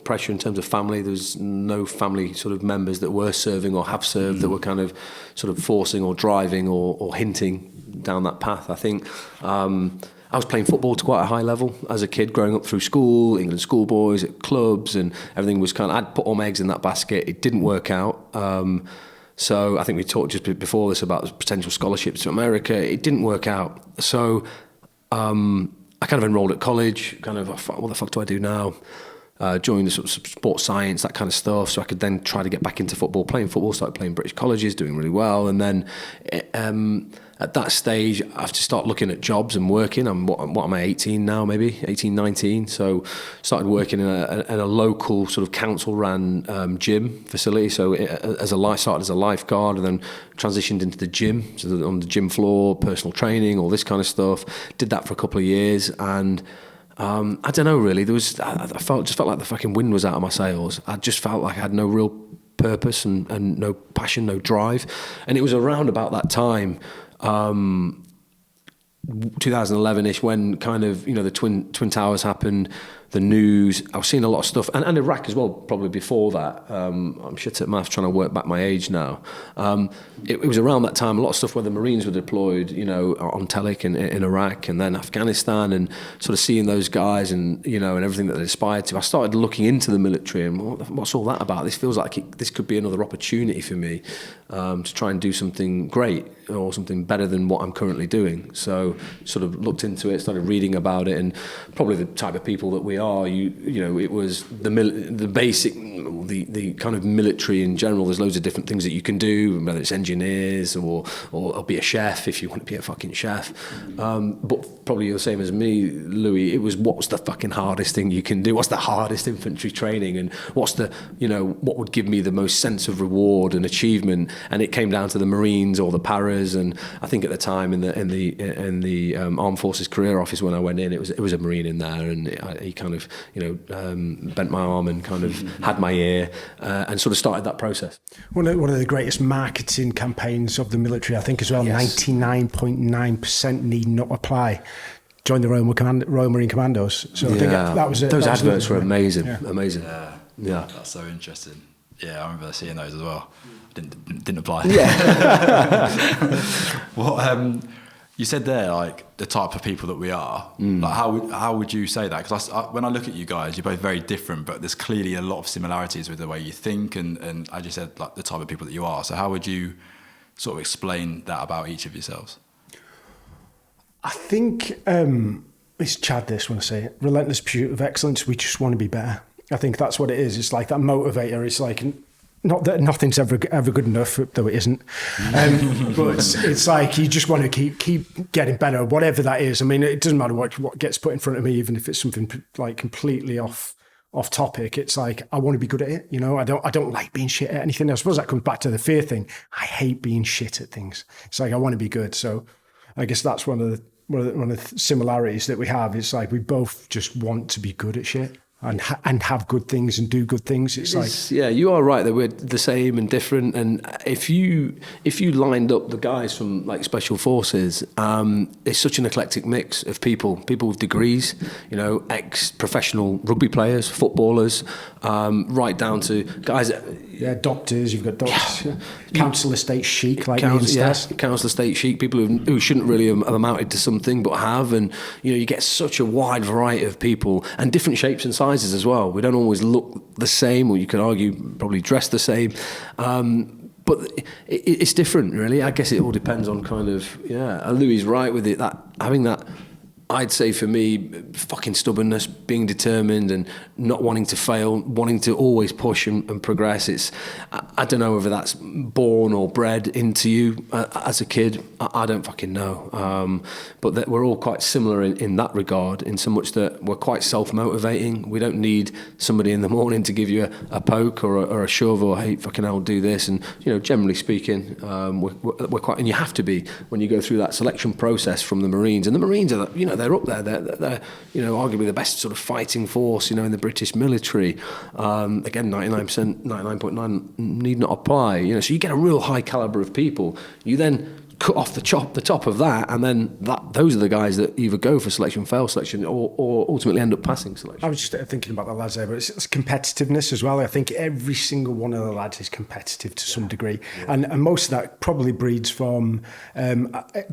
pressure in terms of family. There was no family sort of members that were serving or have served that were kind of sort of forcing or driving or hinting down that path. I think I was playing football to quite a high level as a kid, growing up through school, England schoolboys, at clubs, and everything was kind of, I'd put all my eggs in that basket. It didn't work out. So I think we talked just before this about potential scholarships to America. It didn't work out. So I kind of enrolled at college, kind of, what the fuck do I do now? Joined the sort of sports science, that kind of stuff, so I could then try to get back into football, playing football, started playing British colleges, doing really well, and then at that stage, I have to start looking at jobs and working. What am I, 18 now, maybe 18, 19. So started working in a local sort of council-ran gym facility. So started as a lifeguard, and then transitioned into the gym. So on the gym floor, personal training, all this kind of stuff. Did that for a couple of years, and I don't know, really. I just felt like the fucking wind was out of my sails. I just felt like I had no real purpose and no passion, no drive. And it was around about that time, 2011-ish, when kind of, the Twin Towers happened, the news. I was seeing a lot of stuff, and Iraq as well, probably before that. I'm shit at maths, trying to work back my age now. It was around that time, a lot of stuff where the Marines were deployed, on Telic in Iraq, and then Afghanistan, and sort of seeing those guys and, and everything that they aspired to. I started looking into the military and what's all that about? This feels like this could be another opportunity for me to try and do something great or something better than what I'm currently doing. So sort of looked into it, started reading about it, and probably the type of people that we are, it was the basic, the kind of military in general. There's loads of different things that you can do, whether it's engineers or be a chef if you want to be a fucking chef. But probably you're the same as me, Louis. It was, what's the fucking hardest thing you can do? What's the hardest infantry training? And what's the, what would give me the most sense of reward and achievement? And it came down to the Marines or the paras. And I think at the time in the Armed Forces Career Office, when I went in, it was a Marine in there, and he kind of bent my arm and kind of had my ear, and sort of started that process. One of the greatest marketing campaigns of the military, I think, as well. Yes. 99.9% need not apply. Join the Royal Marine Commandos. So I think that was those adverts were amazing. Yeah. Amazing. Yeah, that's so interesting. Yeah, I remember seeing those as well. Didn't apply. Yeah. What you said there, like the type of people that we are. Like how would you say that? Because when I look at you guys, you're both very different, but there's clearly a lot of similarities with the way you think and as you said, like the type of people that you are. So how would you sort of explain that about each of yourselves? I think it's Chad. This when I say it, relentless pursuit of excellence. We just want to be better. I think that's what it is. It's like that motivator. It's like, not that nothing's ever good enough, though it isn't. But it's like you just want to keep getting better, whatever that is. I mean, it doesn't matter what gets put in front of me, even if it's something like completely off topic. It's like I want to be good at it. I don't like being shit at anything. I suppose that comes back to the fear thing. I hate being shit at things. It's like I want to be good. So I guess that's one of the similarities that we have. It's like we both just want to be good at shit. And have good things and do good things. Yeah, you are right that we're the same and different. And if you lined up the guys from like Special Forces, it's such an eclectic mix of people with degrees, ex-professional rugby players, footballers, right down to guys. Doctors. You've got doctors. Yeah. Council estate chic, like Louis Staz. Council estate chic, people who shouldn't really have amounted to something but have, and you get such a wide variety of people and different shapes and sizes as well. We don't always look the same, or you could argue probably dress the same. But it's different, really. I guess it all depends on kind of Louis right with it, that having that. I'd say for me, fucking stubbornness, being determined and not wanting to fail, wanting to always push and progress. I don't know whether that's born or bred into you as a kid. I don't fucking know. But that we're all quite similar in that regard, in so much that we're quite self-motivating. We don't need somebody in the morning to give you a poke or a shove or, hey, fucking hell, do this. And, generally speaking, we're quite, and you have to be when you go through that selection process from the Marines. And the Marines are, they're up there. They're arguably the best sort of fighting force, in the British military. Again, 99.9 need not apply. So you get a real high caliber of people. You then cut off the top of that, and then those are the guys that either go for selection, fail selection, or ultimately end up passing selection. I was just thinking about the lads there, but it's competitiveness as well. I think every single one of the lads is competitive to some degree, and most of that probably breeds from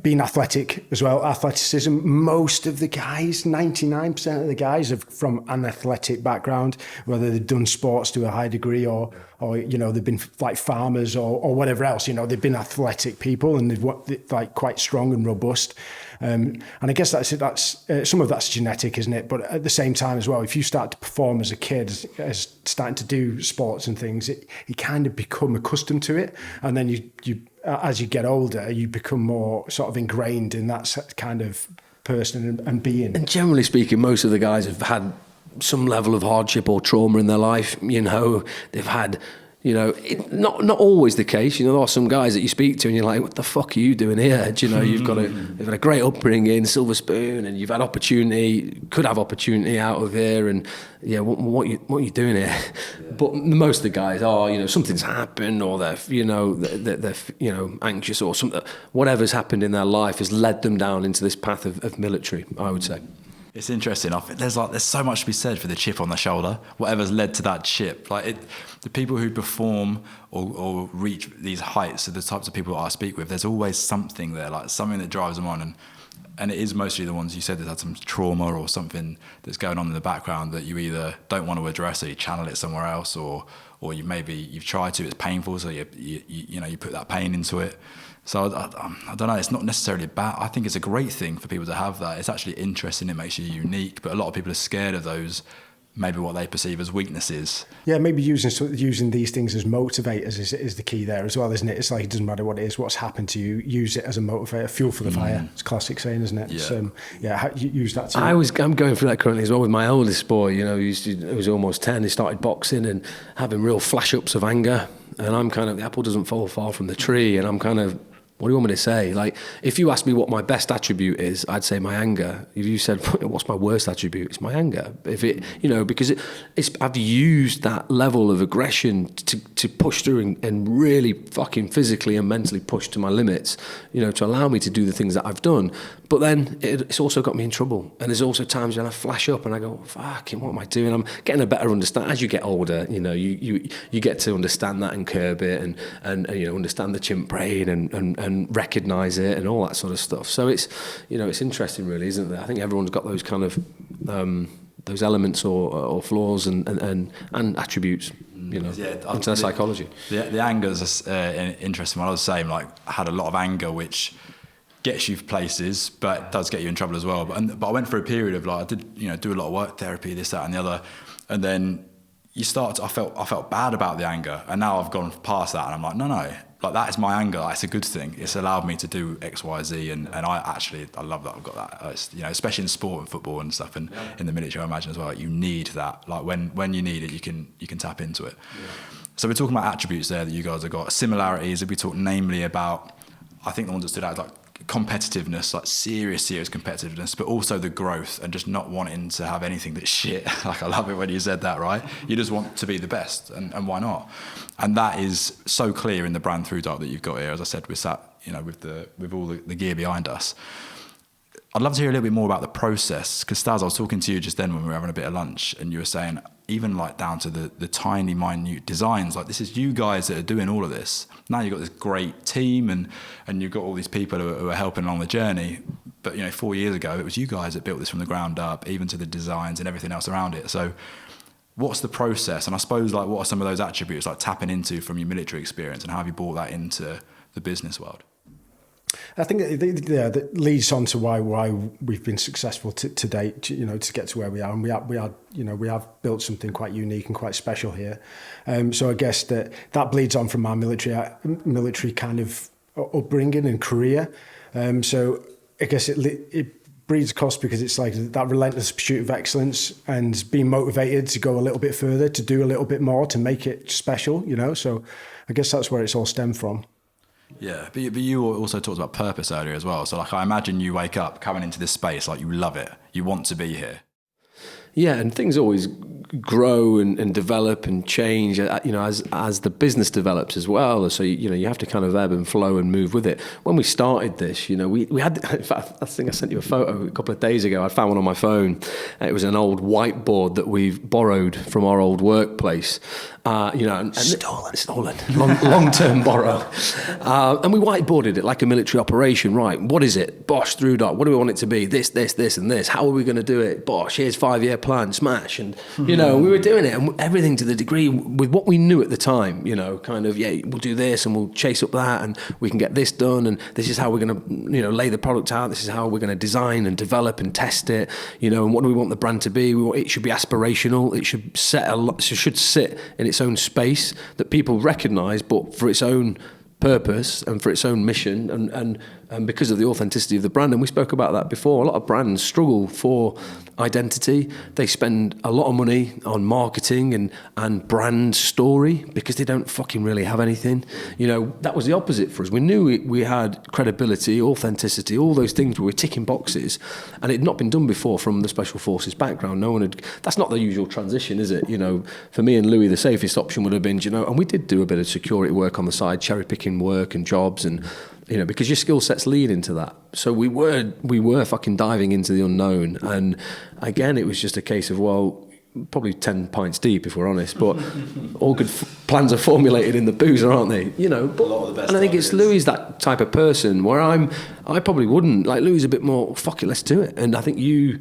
being athletic as well. Athleticism. Most of the guys, 99% of the guys, are from an athletic background, whether they've done sports to a high degree or they've been like farmers or whatever else. They've been athletic people and they've like quite strong and robust. And I guess that's some of that's genetic, isn't it? But at the same time as well, if you start to perform as a kid, as starting to do sports and things, you kind of become accustomed to it, and then you as you get older, you become more sort of ingrained in that kind of person and being. And generally speaking, most of the guys have had some level of hardship or trauma in their life. You know, they've had, you know, not always the case. You know, there are some guys that you speak to and you're like, what the fuck are you doing here? Do you know, you've had a great upbringing, silver spoon, and you've had opportunity, could have opportunity out of here, and yeah, what are you doing here? Yeah. But most of the guys are, you know, something's happened, or they're you know, anxious, or something, whatever's happened in their life has led them down into this path of military, I would say. It's interesting. I think there's so much to be said for the chip on the shoulder. Whatever's led to that chip, the people who perform or reach these heights are the types of people that I speak with. There's always something there, like something that drives them on, and it is mostly the ones you said that had some trauma or something that's going on in the background that you either don't want to address, or you channel it somewhere else, or you've tried to. It's painful, so you put that pain into it. So I don't know, it's not necessarily bad. I think it's a great thing for people to have that. It's actually interesting, it makes you unique, but a lot of people are scared of those, maybe what they perceive as weaknesses. Yeah, maybe using these things as motivators is the key there as well, isn't it? It's like, it doesn't matter what it is, what's happened to you, use it as a motivator, fuel for the fire. It's a classic saying, isn't it? Yeah. You use that too. I'm going through that currently as well with my oldest boy. You know, he was almost 10, he started boxing and having real flash-ups of anger, and I'm kind of, the apple doesn't fall far from the tree, and I'm kind of, what do you want me to say? Like, if you ask me what my best attribute is, I'd say my anger. If you said, what's my worst attribute? It's my anger. If it, you know, because I've used that level of aggression to push through and really fucking physically and mentally push to my limits, you know, to allow me to do the things that I've done. But then it's also got me in trouble. And there's also times when I flash up and I go, fucking, what am I doing? I'm getting a better understanding. As you get older, you know, you get to understand that and curb it and you know, understand the chimp brain and recognise it and all that sort of stuff. So it's, you know, it's interesting really, isn't it? I think everyone's got those kind of those elements or flaws and attributes, you know, into their psychology. The anger is interesting. When I was saying, like, I had a lot of anger, which gets you places, but does get you in trouble as well. But I went through a period of, like, I did, you know, do a lot of work therapy, this, that, and the other, and then I felt bad about the anger, and now I've gone past that, and I'm like, no, like, that is my anger. That's a good thing. It's allowed me to do X, Y, Z, and I love that I've got that. It's, you know, especially in sport and football and stuff, and in the military, I imagine as well. Like, you need that. Like, when you need it, you can tap into it. Yeah. So we're talking about attributes there that you guys have got. Similarities. If we talk namely about, I think the ones that stood out, like competitiveness, like serious competitiveness, but also the growth and just not wanting to have anything that's shit. Like, I love it when you said that, right? You just want to be the best, and why not? And that is so clear in the brand Thrudark that you've got here. As I said, we're sat, you know, with all the gear behind us. I'd love to hear a little bit more about the process, because Staz, I was talking to you just then when we were having a bit of lunch, and you were saying, even like down to the tiny, minute designs, like, this is you guys that are doing all of this. Now you've got this great team, and you've got all these people who are helping along the journey. But, you know, 4 years ago, it was you guys that built this from the ground up, even to the designs and everything else around it. So what's the process? And I suppose, like, what are some of those attributes, like, tapping into from your military experience, and how have you brought that into the business world? I think that leads on to why we've been successful to date, you know, to get to where we are, and we have built something quite unique and quite special here. So I guess that bleeds on from our military kind of upbringing and career. So I guess it breeds across because it's like that relentless pursuit of excellence and being motivated to go a little bit further, to do a little bit more, to make it special, you know. So I guess that's where it's all stemmed from. Yeah, but you also talked about purpose earlier as well. So, like, I imagine you wake up coming into this space, like, you love it. You want to be here. Yeah, and things always grow and develop and change, you know, as the business develops as well. So, you know, you have to kind of ebb and flow and move with it. When we started this, you know, we had, in fact, I think I sent you a photo a couple of days ago. I found one on my phone. It was an old whiteboard that we've borrowed from our old workplace. You know, and stolen, long-term borrow. And we whiteboarded it like a military operation, right? What is it? Bosh, Thrudark. What do we want it to be? This, and this. How are we going to do it? Bosh, here's 5-year plan, smash. And, you know, we were doing it, and everything to the degree with what we knew at the time, you know, kind of, yeah, we'll do this and we'll chase up that and we can get this done, and this is how we're going to, you know, lay the product out. This is how we're going to design and develop and test it, you know, and what do we want the brand to be? It should be aspirational. It should sit in its own space that people recognise, but for its own purpose and for its own mission, and because of the authenticity of the brand. And we spoke about that before. A lot of brands struggle for identity. They spend a lot of money on marketing and brand story because they don't fucking really have anything. You know, that was the opposite for us. We knew we had credibility, authenticity, all those things. We were ticking boxes, and it had not been done before from the special forces background. No one had. That's not the usual transition, is it? You know, for me and Louis, the safest option would have been, you know, and we did do a bit of security work on the side, cherry picking work and jobs, and you know, because your skill sets lead into that. So we were fucking diving into the unknown, and again, it was just a case of, well, probably 10 pints deep, if we're honest, but all good plans are formulated in the boozer, aren't they? You know, but, a lot of the best, and I think it's Louis that type of person where I probably wouldn't. Like, Louis is a bit more, fuck it, let's do it. And I think you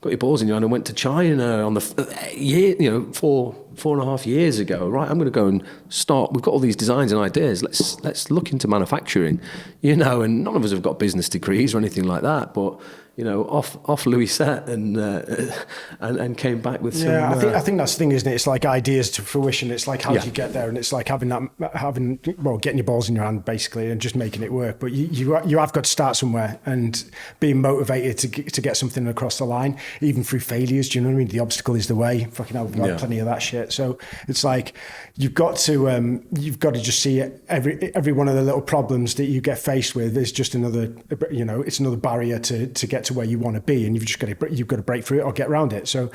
got your balls in your hand and went to China on the year, you know, four and a half years ago, right? I'm going to go and start. We've got all these designs and ideas. Let's look into manufacturing, you know. And none of us have got business degrees or anything like that, but you know, off Louis set and came back with some. Yeah, I think that's the thing, isn't it? It's like ideas to fruition. It's like, how do you get there? And it's like getting your balls in your hand basically and just making it work. But you have got to start somewhere and being motivated to get something across the line, even through failures. Do you know what I mean? The obstacle is the way. Fucking hell, we've got plenty of that shit. So it's like you've got to just see it. Every one of the little problems that you get faced with is just another, you know, it's another barrier to get to where you want to be, and you've got to break through it or get around it. So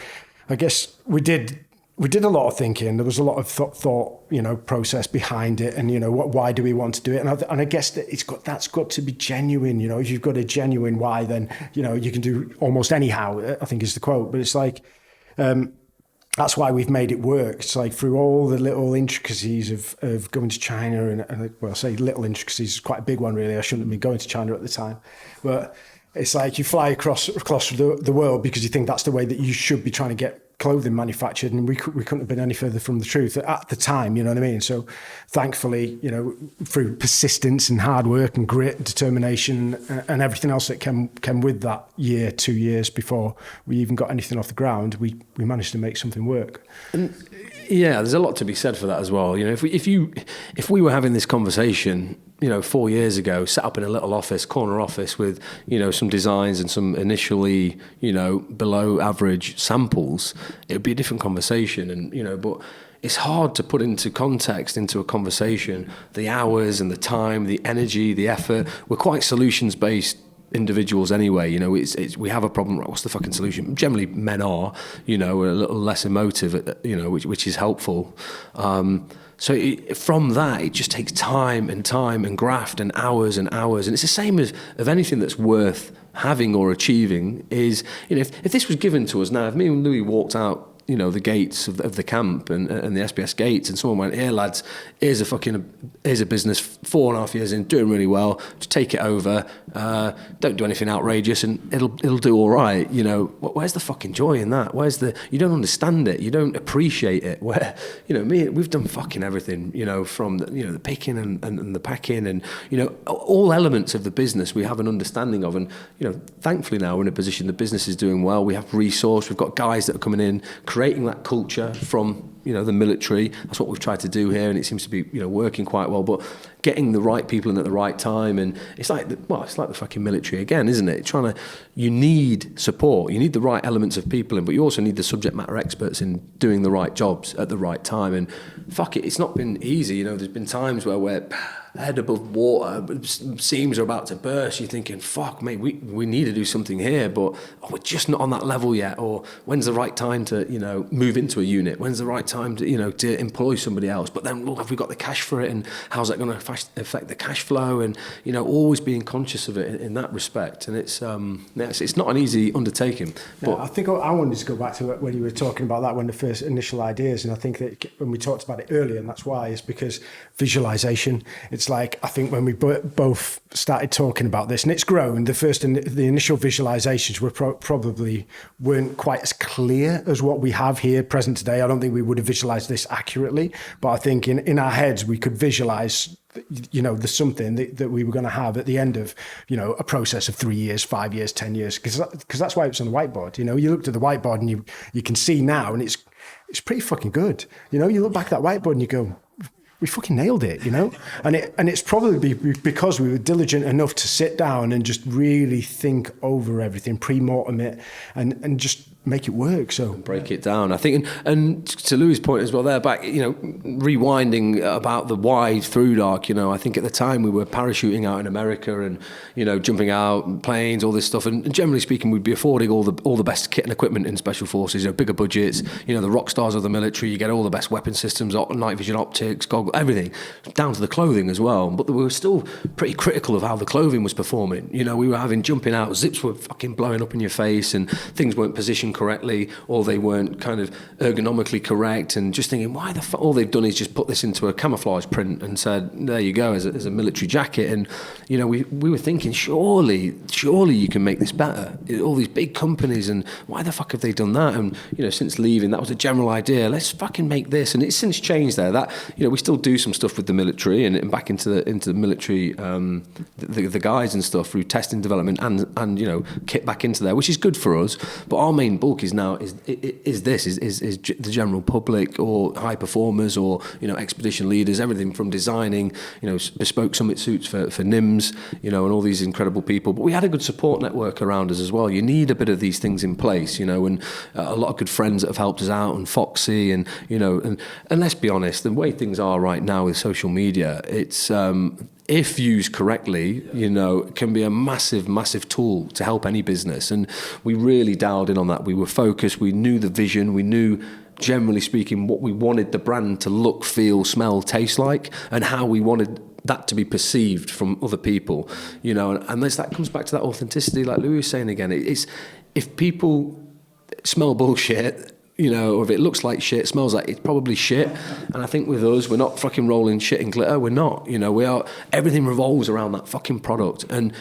I guess we did a lot of thinking. There was a lot of thought, you know, process behind it, and you know, why do we want to do it? And I guess that that's got to be genuine. You know, if you've got a genuine why, then you know you can do almost anyhow, I think is the quote. But it's like that's why we've made it work. It's like through all the little intricacies of going to China, and well, I say little intricacies, it's quite a big one really. I shouldn't have been going to China at the time, but it's like you fly across the world because you think that's the way that you should be trying to get clothing manufactured, and we couldn't have been any further from the truth at the time, you know what I mean? So thankfully, you know, through persistence and hard work and grit and determination and everything else that came with that 2 years before we even got anything off the ground, we managed to make something work. And yeah, there's a lot to be said for that as well. You know, if we were having this conversation, you know, 4 years ago, set up in a little corner office with, you know, some designs and some initially, you know, below average samples, it would be a different conversation. And, you know, but it's hard to put into context, into a conversation, the hours and the time, the energy, the effort. We're quite solutions-based individuals anyway, you know. We have a problem, right? What's the fucking solution? Generally men are, you know, we're a little less emotive, you know, which is helpful. So from that, it just takes time and graft and hours. And it's the same as of anything that's worth having or achieving is, you know, if this was given to us now, if me and Louis walked out, you know, the gates of the camp and the SBS gates, and someone went, here lads, here's a business 4.5 years in, doing really well, just take it over, don't do anything outrageous and it'll do all right, you know. Where's the fucking joy in that? You don't understand it, you don't appreciate it. Where, you know, we've done fucking everything, you know, from the, you know, the picking and the packing and, you know, all elements of the business we have an understanding of. And, you know, thankfully now we're in a position, the business is doing well, we have resource, we've got guys that are coming in, creating that culture from, you know, the military. That's what we've tried to do here, and it seems to be, you know, working quite well. But getting the right people in at the right time, and it's like the fucking military again, isn't it? You need support, you need the right elements of people in, but you also need the subject matter experts in doing the right jobs at the right time. And fuck it, it's not been easy. You know, there's been times where we're head above water, seams are about to burst. You're thinking, fuck, mate, we need to do something here, but we're just not on that level yet. Or when's the right time to, you know, move into a unit? When's the right time to, you know, to employ somebody else? But then, well, have we got the cash for it? And how's that going to affect the cash flow? And, you know, always being conscious of it in that respect. And it's not an easy undertaking. But I think I wanted to go back to when you were talking about that, when the first initial ideas, and I think that when we talked about it earlier, and that's why, is because visualization. It's like, I think when we both started talking about this, and it's grown, the initial visualizations were probably weren't quite as clear as what we have here present today. I don't think we would have visualized this accurately, but I think in our heads we could visualize, you know, the something that we were going to have at the end of, you know, a process of 3 years, 5 years, 10 years, because that's why it was on the whiteboard. You know, you looked at the whiteboard and you can see now, and it's pretty fucking good. You know, you look back at that whiteboard and you go, we fucking nailed it, you know? And it's probably because we were diligent enough to sit down and just really think over everything, pre-mortem it, and just make it work. So break it down, I think. And to Louis' point as well there, back, you know, rewinding about the why Thrudark, you know, I think at the time we were parachuting out in America and, you know, jumping out, planes, all this stuff. And generally speaking, we'd be affording all the best kit and equipment in special forces, you know, bigger budgets, you know, the rock stars of the military, you get all the best weapon systems, night vision optics, goggles, everything, down to the clothing as well. But we were still pretty critical of how the clothing was performing. You know, we were jumping out, zips were fucking blowing up in your face and things weren't positioned correctly or they weren't kind of ergonomically correct, and just thinking, why the fuck? All they've done is just put this into a camouflage print and said, there you go, as a military jacket. And, you know, we were thinking, surely you can make this better. All these big companies, and why the fuck have they done that? And, you know, since leaving, that was a general idea. Let's fucking make this. And it's since changed there. That, you know, we still do some stuff with the military and back into the military, the guys and stuff through testing development and you know, kit back into there, which is good for us. But our main bulk is now is the general public or high performers or, you know, expedition leaders, everything from designing, you know, bespoke summit suits for NIMS, you know, and all these incredible people. But we had a good support network around us as well. You need a bit of these things in place, you know, and a lot of good friends that have helped us out, and Foxy, and, you know, and let's be honest, the way things are right now with social media, it's if used correctly, you know, can be a massive tool to help any business. And we really dialed in on that. We were focused. We knew the vision. We knew, generally speaking, what we wanted the brand to look, feel, smell, taste like, and how we wanted that to be perceived from other people, you know. And that comes back to that authenticity, like Louis was saying again. It's if people smell bullshit, you know, or if it looks like shit, smells like, it's probably shit. And I think with us, we're not fucking rolling shit in glitter. We're not, you know, we are, everything revolves around that fucking product. And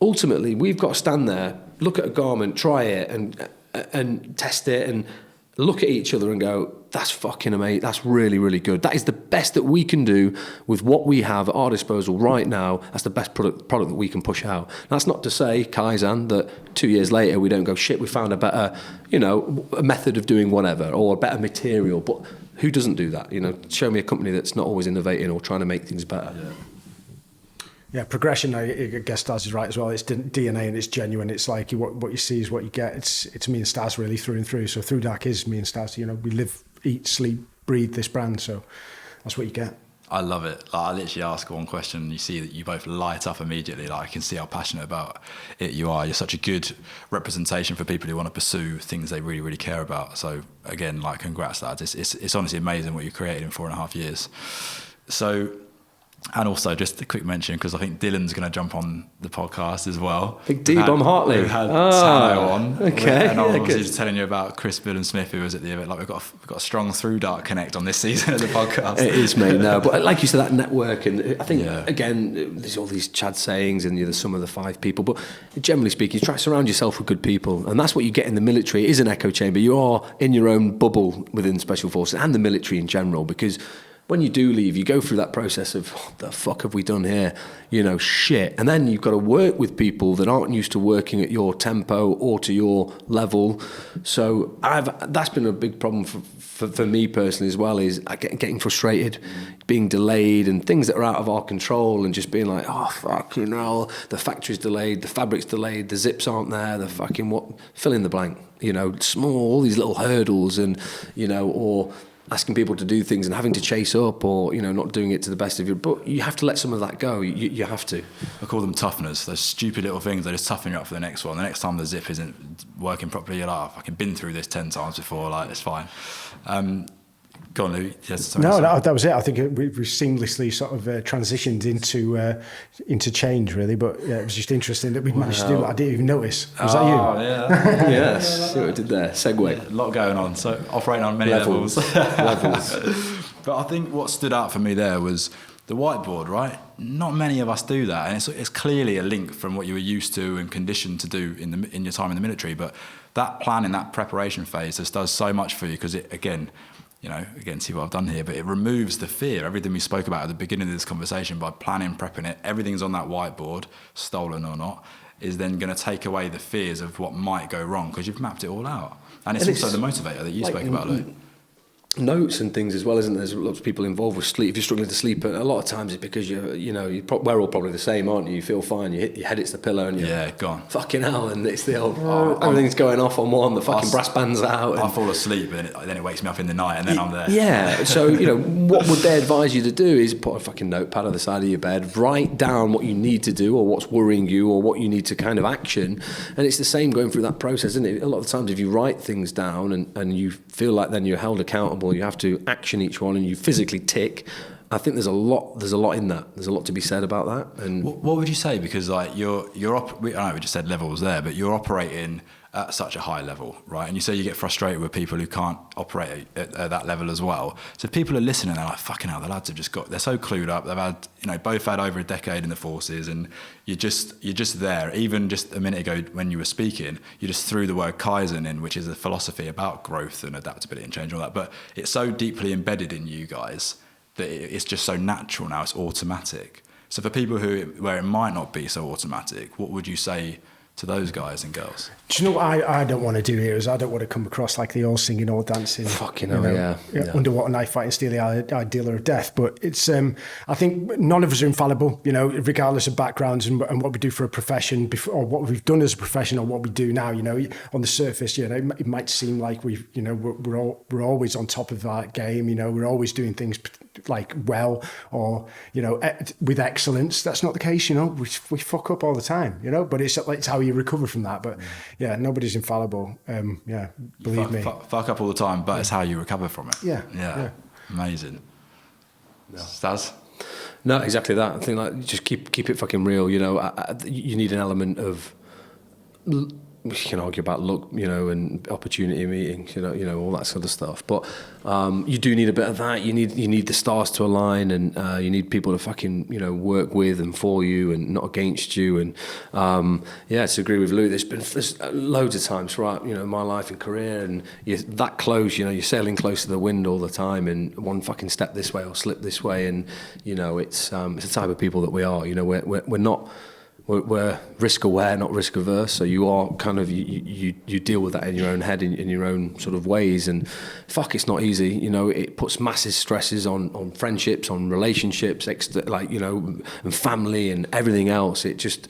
ultimately, we've got to stand there, look at a garment, try it and test it and look at each other and go, that's fucking amazing. That's really, really good. That is the best that we can do with what we have at our disposal right now. That's the best product that we can push out. That's not to say, Kaizen, that 2 years later we don't go, shit, we found a better, you know, a method of doing whatever, or a better material. But who doesn't do that? You know, show me a company that's not always innovating or trying to make things better. Yeah, progression, I guess Staz is right as well. It's DNA and it's genuine. It's like what you see is what you get. It's me and Staz really through and through. So Thrudark is me and Staz. You know, we live, eat, sleep, breathe this brand. So that's what you get. I love it. Like, I literally ask one question and you see that you both light up immediately. Like, I can see how passionate about it you are. You're such a good representation for people who want to pursue things they really, really care about. So again, like, congrats, lads. It's honestly amazing what you created in 4.5 years. So, and also just a quick mention, because I think Dylan's going to jump on the podcast as well. Big D, Dom Hartley. We've had Tano on. Okay. And I was just telling you about Chris Smith, who was at the event. Like, we've got a strong Thrudark connect on this season of the podcast. It is, mate, no. But like you said, that network, and I think, again, there's all these Chad sayings and you're the sum of the five people. But generally speaking, you try to surround yourself with good people. And that's what you get in the military. It is an echo chamber. You are in your own bubble within Special Forces and the military in general, because when you do leave, you go through that process of, what the fuck have we done here? You know, shit. And then you've got to work with people that aren't used to working at your tempo or to your level. So that's been a big problem for me personally as well, is getting frustrated, being delayed, and things that are out of our control, and just being like, oh, fuck, you know, the factory's delayed, the fabric's delayed, the zips aren't there, the fucking what, fill in the blank, you know, small, all these little hurdles, and, you know, or asking people to do things and having to chase up, or, you know, not doing it to the best of your... But you have to let some of that go. You have to. I call them tougheners. Those stupid little things, they just toughen you up for the next one. The next time the zip isn't working properly, you're like, oh, I've fucking been through this 10 times before, like, it's fine. Go on, Lou. Yes, that was it. I think we seamlessly sort of transitioned into change, really. But yeah, it was just interesting that we managed to do that. I didn't even notice. Was that you? Oh, yeah. Yes. See what I did there. Segue. Yeah, a lot going on. So operating on many levels. But I think what stood out for me there was the whiteboard, right? Not many of us do that. And it's clearly a link from what you were used to and conditioned to do in your time in the military. But that planning, that preparation phase just does so much for you, because it, again, see what I've done here, but it removes the fear. Everything we spoke about at the beginning of this conversation, by planning, prepping it, everything's on that whiteboard, stolen or not, is then going to take away the fears of what might go wrong, because you've mapped it all out. And it's also the motivator that you spoke about, Lou. notes and things as well, isn't there? There's lots of people involved with sleep. If you're struggling to sleep, a lot of times it's because we're all probably the same, aren't you? You feel fine, your head hits the pillow and you're gone. Fucking hell, and it's the old, everything's going off on one, the fucking brass band's out. I fall asleep and then it wakes me up in the night and then I'm there. Yeah, so, what would they advise you to do is put a fucking notepad on the side of your bed, write down what you need to do or what's worrying you or what you need to kind of action. And it's the same going through that process, isn't it? A lot of the times if you write things down and you feel like then you're held accountable, you have to action each one and you physically tick. I think there's a lot in that. There's a lot to be said about that. And what would you say? Because like I know we just said levels there, but you're operating at such a high level, right? And you say you get frustrated with people who can't operate at that level as well. So if people are listening, they're like, fucking hell, the lads have they're so clued up. They've had, both had over a decade in the forces, and you're just there. Even just a minute ago when you were speaking, you just threw the word Kaizen in, which is a philosophy about growth and adaptability and change and all that. But it's so deeply embedded in you guys that it's just so natural now, it's automatic. So for people where it might not be so automatic, what would you say to those guys and girls? Do you know what I don't want to do here is I don't want to come across like they all singing or dancing. Fucking hell, yeah. Under what a knife fight and steal the ideal of death. But it's, I think none of us are infallible, regardless of backgrounds and what we do for a profession or what we've done as a profession or what we do now. On the surface, it might seem like we're always on top of that game. We're always doing things like well or with excellence. That's not the case. We fuck up all the time. But it's how you recover from that. But yeah, nobody's infallible. Believe me. Fuck up all the time, but it's how you recover from it. Yeah. Amazing. No. Staz? No, exactly that. I think just keep it fucking real. You need an element of. We can argue about luck, and opportunity meetings, all that sort of stuff. But you do need a bit of that. You need the stars to align, and you need people to fucking work with and for you, and not against you. And to agree with Lou, there's loads of times throughout my life and career, and you're that close. You're sailing close to the wind all the time, and one fucking step this way or slip this way, and it's the type of people that we are. We're not. We're risk aware, not risk averse. So you are kind of you deal with that in your own head, in your own sort of ways. And it's not easy. It puts massive stresses on friendships, on relationships, and family and everything else. It just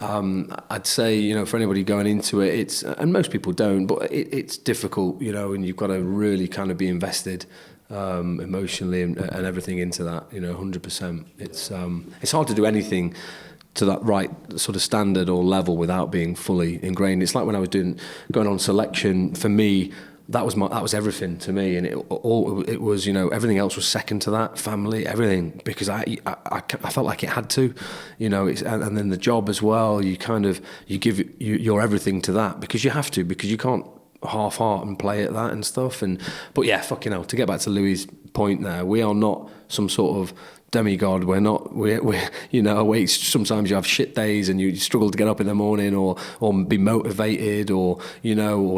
I'd say for anybody going into it, it's and most people don't, but it's difficult. And you've got to really kind of be invested. Emotionally and everything into that. 100%. It's hard to do anything to that right sort of standard or level without being fully ingrained. It's like when I was going on selection, for me, that was everything to me, and it was everything else was second to that, family, everything, because I felt like it had to, and then the job as well. You kind of you give your everything to that because you have to, because you can't half-heart and play at that and stuff. But yeah, fucking hell, to get back to Louis' point there, we are not some sort of demigod. We're awake. Sometimes you have shit days and you struggle to get up in the morning or be motivated or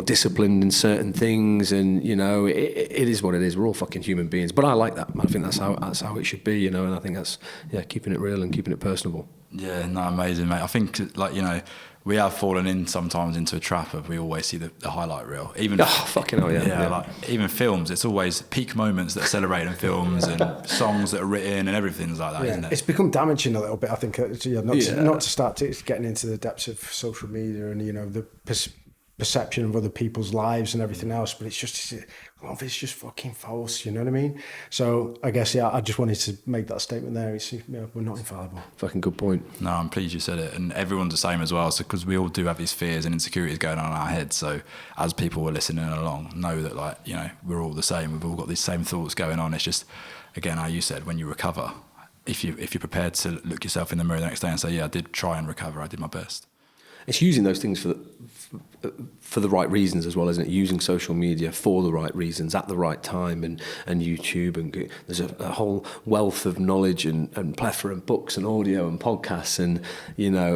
disciplined in certain things, and it is what it is. We're all fucking human beings. But I like that. I think that's how it should be, and I think that's keeping it real and keeping it personable. Yeah, no, amazing, mate. I think we have fallen in sometimes into a trap of we always see the highlight reel. Even fucking hell, yeah. Like even films, it's always peak moments that are celebrated in films and songs that are written and everything's like that, isn't it? It's become damaging a little bit, I think. Not to start getting into the depths of social media and the perception of other people's lives and everything else, but it's just a lot of it's just fucking false. You know what I mean? So I guess I just wanted to make that statement there. We're not infallible. Fucking good point. No, I'm pleased you said it, and everyone's the same as well. So because we all do have these fears and insecurities going on in our heads. So as people were listening along, know that we're all the same. We've all got these same thoughts going on. It's just, again, how you said, when you recover, if you're prepared to look yourself in the mirror the next day and say, yeah, I did try and recover, I did my best. It's using those things for the right reasons as well, isn't it? Using social media for the right reasons at the right time, and YouTube, and there's a whole wealth of knowledge and plethora of books and audio and podcasts, and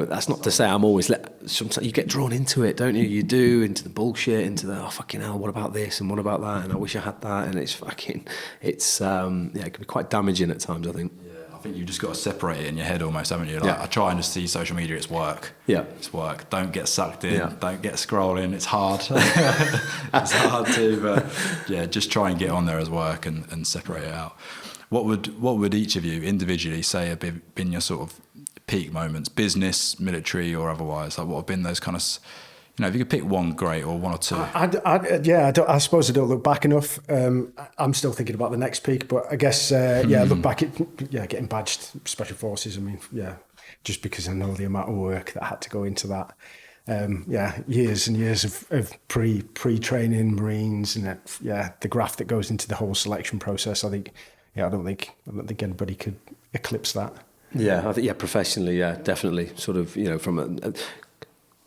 that's not to say I'm always sometimes you get drawn into it, don't you? You do, into the bullshit, into the fucking hell, what about this and what about that, and I wish I had that, and it can be quite damaging at times, I think. think you've just got to separate it in your head almost, haven't you? Like, I try and just see social media, it's work. Yeah. It's work. Don't get sucked in. Yeah. Don't get scrolling. It's hard. It's hard to, but yeah, just try and get on there as work and separate it out. What would each of you individually say have been your sort of peak moments, business, military, or otherwise? Like, what have been those kind of, if you could pick one, great, or one or two. I suppose I don't look back enough. I'm still thinking about the next peak, but I guess, look back at, getting badged Special Forces. I mean, just because I know the amount of work that had to go into that. Years and years of pre-training Marines, and the graft that goes into the whole selection process. I think, I don't think anybody could eclipse that. Yeah, I think professionally, definitely. Sort of, from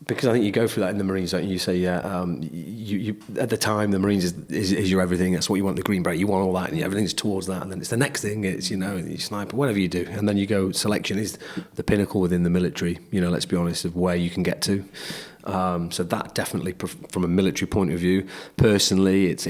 because I think you go through that in the Marines, don't you? You say, you at the time the Marines is your everything. That's what you want, the green beret. You want all that, and everything's towards that. And then it's the next thing. It's you sniper, whatever you do, and then you go. Selection is the pinnacle within the military. Let's be honest, of where you can get to. So that definitely, from a military point of view, personally, it's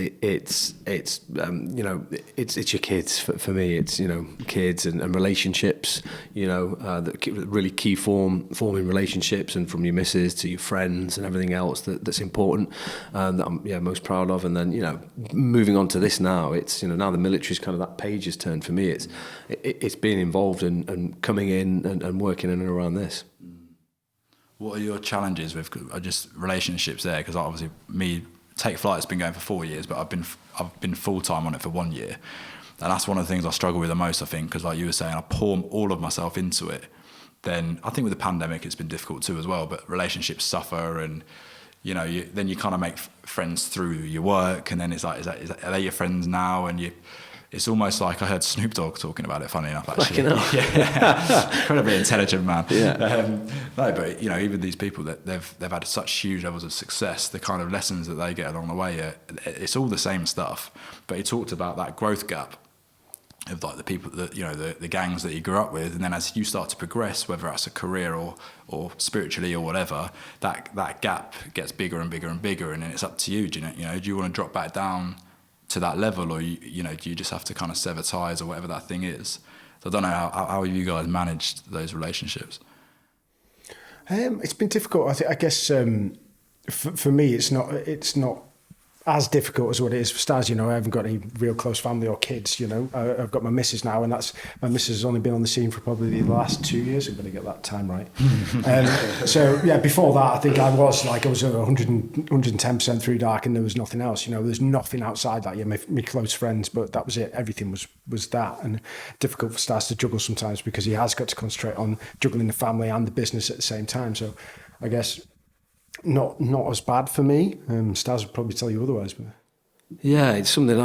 your kids. For me, it's kids and relationships. That really key forming relationships, and from your missus to your friends and everything else that's important, that I'm most proud of. And then moving on to this now, it's now the military's kind of that page has turned for me. It's being involved and coming in and working in and around this. What are your challenges with just relationships there? Because obviously, Take Flight's been going for 4 years, but I've been full time on it for 1 year, and that's one of the things I struggle with the most. I think because, like you were saying, I pour all of myself into it. Then I think with the pandemic, it's been difficult too as well. But relationships suffer, and then you kind of make friends through your work, and then it's like, are they your friends now? And it's almost like I heard Snoop Dogg talking about it, funny enough, actually. Incredibly intelligent man. Yeah. No, but even these people that they've had such huge levels of success, the kind of lessons that they get along the way, it's all the same stuff. But he talked about that growth gap of like the people that the gangs that he grew up with, and then as you start to progress, whether that's a career or spiritually or whatever, that gap gets bigger and bigger and bigger, and then it's up to you. Do you want to drop back down to that level, or do you just have to kind of sever ties or whatever that thing is? So I don't know how you guys managed those relationships. It's been difficult. I guess for me, it's not as difficult as what it is for Staz. I haven't got any real close family or kids. I've got my missus now, and my missus has only been on the scene for probably the last 2 years. I'm going to get that time right. Before that, I think I was 110% Thrudark, and there was nothing else. There's nothing outside that. My close friends, but that was it. Everything was that, and difficult for Staz to juggle sometimes because he has got to concentrate on juggling the family and the business at the same time. So, I guess. Not as bad for me. Staz would probably tell you otherwise. But yeah, it's something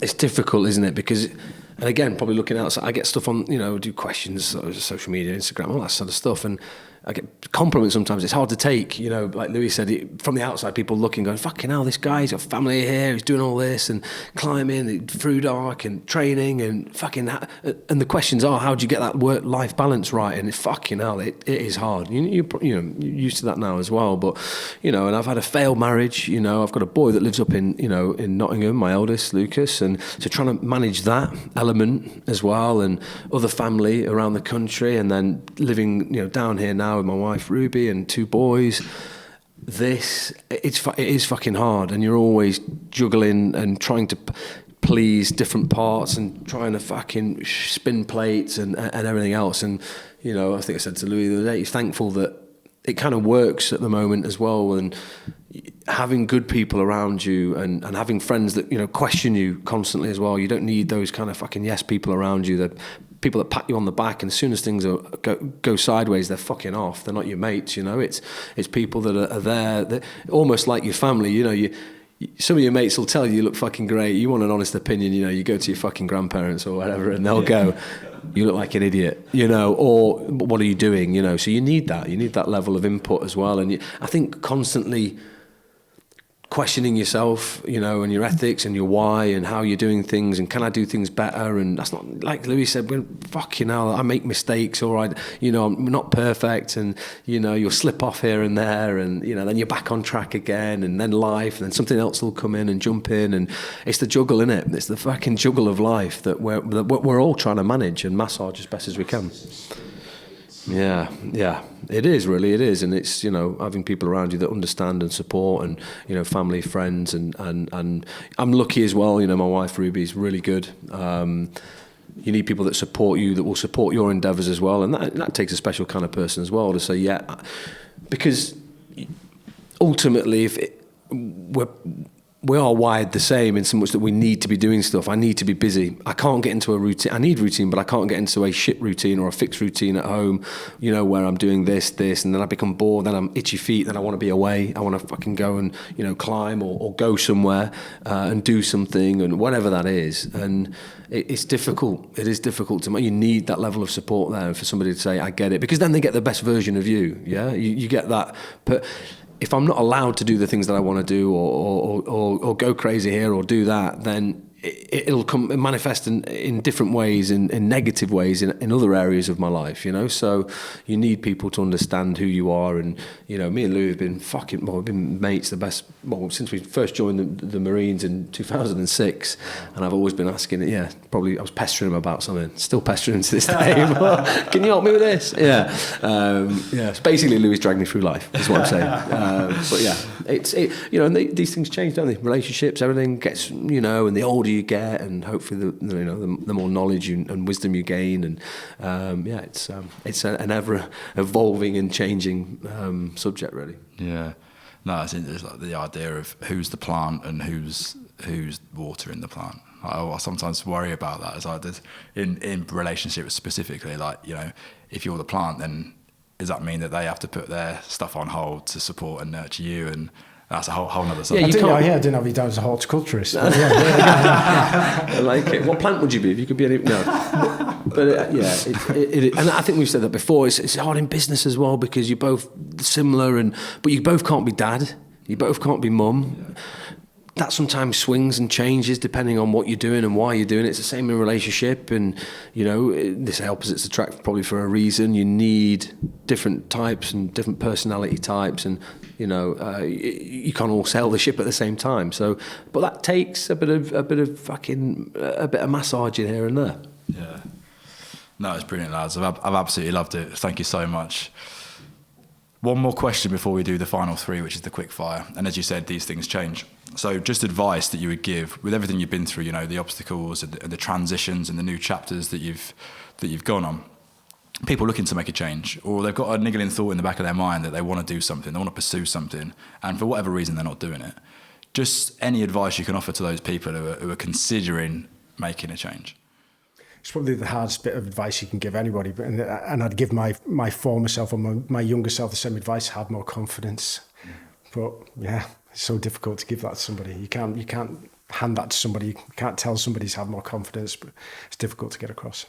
it's difficult, isn't it? Because, and again, probably looking outside, I get stuff on, do questions, social media, Instagram, all that sort of stuff, and I get compliments sometimes. It's hard to take, like Louis said, from the outside, people looking, going, fucking hell, this guy's got family here, he's doing all this, and climbing, Thrudark, and training, and fucking, and the questions are, how do you get that work-life balance right? And it's fucking hell, it is hard. You're used to that now as well, but, and I've had a failed marriage, I've got a boy that lives up in Nottingham, my eldest, Lucas, and so trying to manage that element as well, and other family around the country, and then living, down here now with my wife Ruby and 2 boys. It is fucking hard, and you're always juggling and trying to please different parts and trying to fucking spin plates and everything else. And I think I said to Louis the other day, he's thankful that it kind of works at the moment as well, and having good people around you and having friends that question you constantly as well. You don't need those kind of fucking yes people around you, that people that pat you on the back, and as soon as things go sideways, they're fucking off. They're not your mates. It's people that are there, that almost like your family. Some of your mates will tell you look fucking great. You want an honest opinion, you go to your fucking grandparents or whatever, and they'll go, you look like an idiot, or what are you doing, so you need that level of input as well. And I think constantly questioning yourself, you know, and your ethics and your why and how you're doing things and can I do things better? And that's not, like Louis said, fucking hell, I make mistakes or I'm not perfect, and, you know, you'll slip off here and there, and, you know, then you're back on track again, and then life, and then something else will come in and jump in, and it's the juggle, innit? It's the fucking juggle of life that we're all trying to manage and massage as best as we can. Yeah, it is, and it's, you know, having people around you that understand and support, and, you know, family, friends, and I'm lucky as well, you know, my wife Ruby is really good. You need people that support you, that will support your endeavours as well, and that takes a special kind of person as well to say, yeah, because ultimately we are wired the same in so much that we need to be doing stuff. I need to be busy. I can't get into a routine. I need routine, but I can't get into a shit routine or a fixed routine at home, you know, where I'm doing this, and then I become bored, then I'm itchy feet, then I want to be away. I want to fucking go and, you know, climb or go somewhere and do something, and whatever that is. And it's difficult. It is difficult you need that level of support there, and for somebody to say, I get it, because then they get the best version of you. Yeah, you get that. But if I'm not allowed to do the things that I want to do, or go crazy here or do that, then it'll manifest in different ways, in negative ways in other areas of my life, you know. So you need people to understand who you are, and, you know, me and Lou have been we've been mates since we first joined the Marines in 2006, and I've always been asking, I was pestering him about something, still pestering him to this day. Can you help me with this? So basically Louis dragged me through life, is what I'm saying. But yeah, you know, and these things change, don't they? Relationships, everything gets, you know, and the older you get, and hopefully the more knowledge and wisdom you gain, and it's an ever evolving and changing subject, really. Yeah, no, I think there's like the idea of who's the plant and who's watering the plant. I sometimes worry about that, as I did in relationships specifically. Like, you know, if you're the plant, then does that mean that they have to put their stuff on hold to support and nurture you? And that's a whole nother subject. I didn't have you down as a horticulturist. I like it. What plant would you be if you could be any? No. But it, and I think we've said that before. It's hard in business as well, because you're both similar, but you both can't be dad. You both can't be mum. That sometimes swings and changes depending on what you're doing and why you're doing it. It's the same in a relationship, and, you know, this opposites attract probably for a reason. You need different types and different personality types, and, you know, you can't all sail the ship at the same time. So, but that takes a bit of massaging here and there. Yeah, no, it's brilliant, lads. I've absolutely loved it. Thank you so much. One more question before we do the final three, which is the quick fire. And as you said, these things change. So just advice that you would give with everything you've been through, you know, the obstacles and the transitions and the new chapters that you've gone on. People looking to make a change, or they've got a niggling thought in the back of their mind that they want to do something, they want to pursue something, and for whatever reason they're not doing it. Just any advice you can offer to those people who are considering making a change. It's probably the hardest bit of advice you can give anybody, and I'd give my former self or my younger self the same advice: have more confidence. But yeah, it's so difficult to give that to somebody. You can't hand that to somebody. You can't tell somebody to have more confidence, but it's difficult to get across.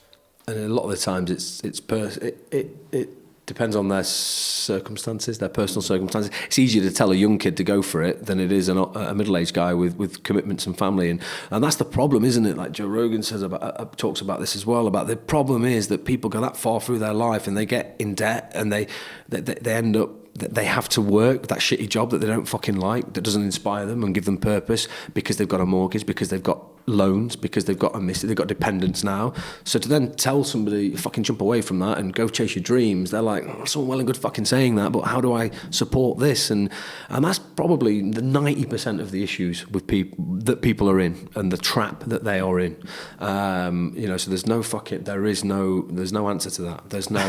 And a lot of the times, it depends on their circumstances, their personal circumstances. It's easier to tell a young kid to go for it than it is a middle-aged guy with commitments and family, and that's the problem, isn't it? Like Joe Rogan talks about this as well. About the problem is that people go that far through their life and they get in debt, and they end up. They have to work that shitty job that they don't fucking like, that doesn't inspire them and give them purpose, because they've got a mortgage, because they've got loans, because they've got dependents now. So to then tell somebody, fucking jump away from that and go chase your dreams, they're like, oh, it's all well and good fucking saying that, but how do I support this? And that's probably the 90% of the issues with people are in, and the trap that they are in. You know, so there's no answer to that. There's no,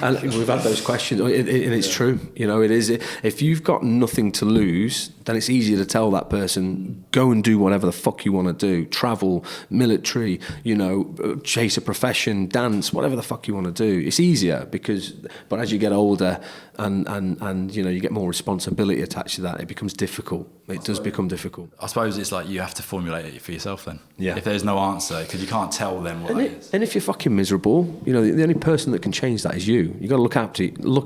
and we've had those questions, and it's true. You know, it is. If you've got nothing to lose, then it's easier to tell that person, go and do whatever the fuck you want to do. Travel, military, you know, chase a profession, dance, whatever the fuck you want to do. It's easier but as you get older, and you get more responsibility attached to that, it becomes difficult. It does become difficult. I suppose it's like you have to formulate it for yourself then. Yeah. If there's no answer, because you can't tell them what it is. And if you're fucking miserable, the only person that can change that is you. You got to look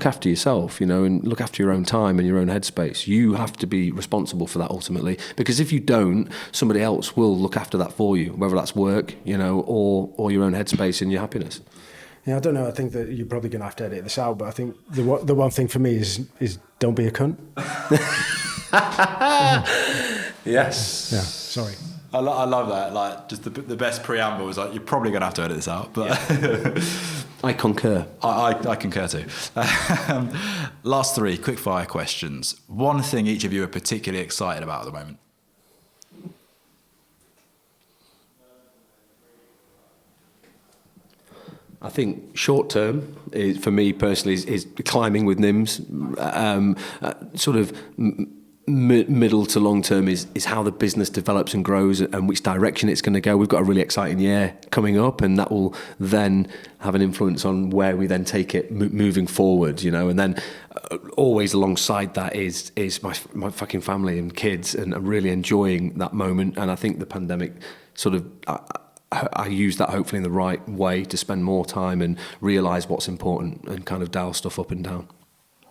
after yourself, and look after your own time and your own headspace. You have to be responsible for that ultimately, because if you don't, somebody else will look after that for you, whether that's work, or your own headspace and your happiness. Yeah, I don't know. I think that you're probably going to have to edit this out, but I think the one thing for me is don't be a cunt. Yes. Yeah. Sorry. I love that. Like, just the best preamble is like, you're probably going to have to edit this out, but I concur. I concur too. Last 3 quickfire questions. One thing each of you are particularly excited about at the moment. I think short term, for me personally, is climbing with NIMS. Sort of middle to long term is how the business develops and grows and which direction it's going to go. We've got a really exciting year coming up, and that will then have an influence on where we then take it moving forward. And then always alongside that is my fucking family and kids, and I'm really enjoying that moment. And I think the pandemic sort of. I use that hopefully in the right way to spend more time and realise what's important and kind of dial stuff up and down.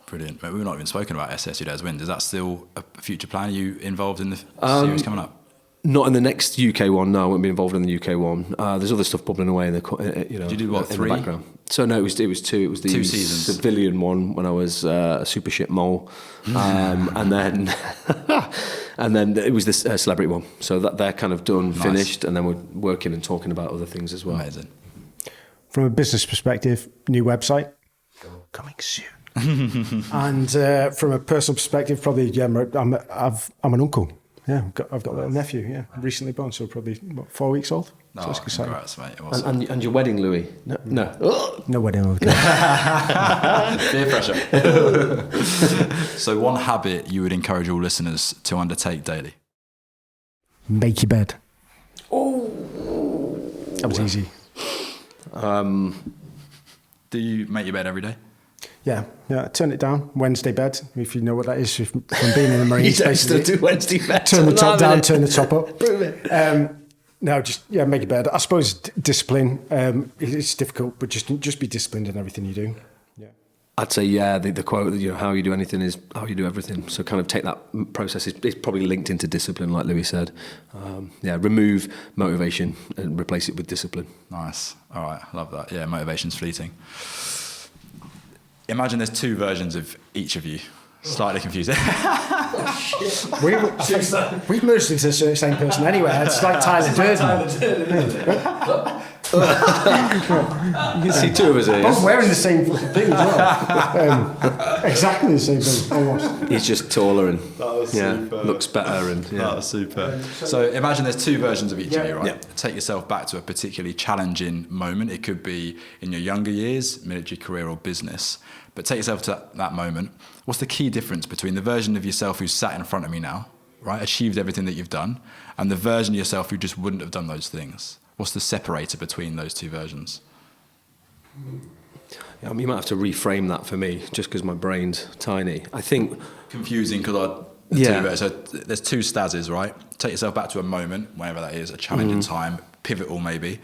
Brilliant. We've not even spoken about SS WhoDaresWins. Is that still a future plan? Are you involved in the series coming up? Not in the next UK one. No, I won't be involved in the UK one. There's other stuff bubbling away in the Did you do what, 3? The background. So no, it was 2. It was the 2 seasons. civilian one when I was a super shit mole, and then and then it was this celebrity one. So that they're kind of done, Nice. finished, and then we're working and talking about other things as well. Amazing. From a business perspective, new website coming soon. And from a personal perspective, probably I'm an uncle. Yeah, I've got a little nephew. Yeah, recently born, so probably 4 weeks old. No, So it's exciting. congrats, mate. Awesome. And your wedding, Louis? No. No wedding. Peer pressure. So one habit you would encourage all listeners to undertake daily? Make your bed. Oh, that was easy. Do you make your bed every day? Yeah. Turn it down. Wednesday bed, if you know what that is from being in the Marines. Still do Wednesday bed. Turn the top down, turn the top up. No, just make your bed. I suppose discipline. It's difficult, but just be disciplined in everything you do. Yeah. I'd say the quote that how you do anything is how you do everything. So kind of take that process. It's probably linked into discipline, like Louis said. Remove motivation and replace it with discipline. Nice. All right, love that. Yeah, motivation's fleeting. Imagine there's 2 versions of each of you. Slightly confusing. We've merged into the same person anyway. It's like Tyler Durden. You can see 2 of us here. Both wearing the same thing as well. Exactly the same thing, almost. He's just taller and looks better. And That was super. So imagine there's 2 versions of each of you, right? Yeah. Take yourself back to a particularly challenging moment. It could be in your younger years, military career or business. But take yourself to that moment. What's the key difference between the version of yourself who's sat in front of me now, right, achieved everything that you've done, and the version of yourself who just wouldn't have done those things? What's the separator between those 2 versions? you might have to reframe that for me, just because my brain's tiny. I think confusing because so there's 2 Stazes, right? Take yourself back to a moment, whenever that is, a challenging time, pivotal maybe.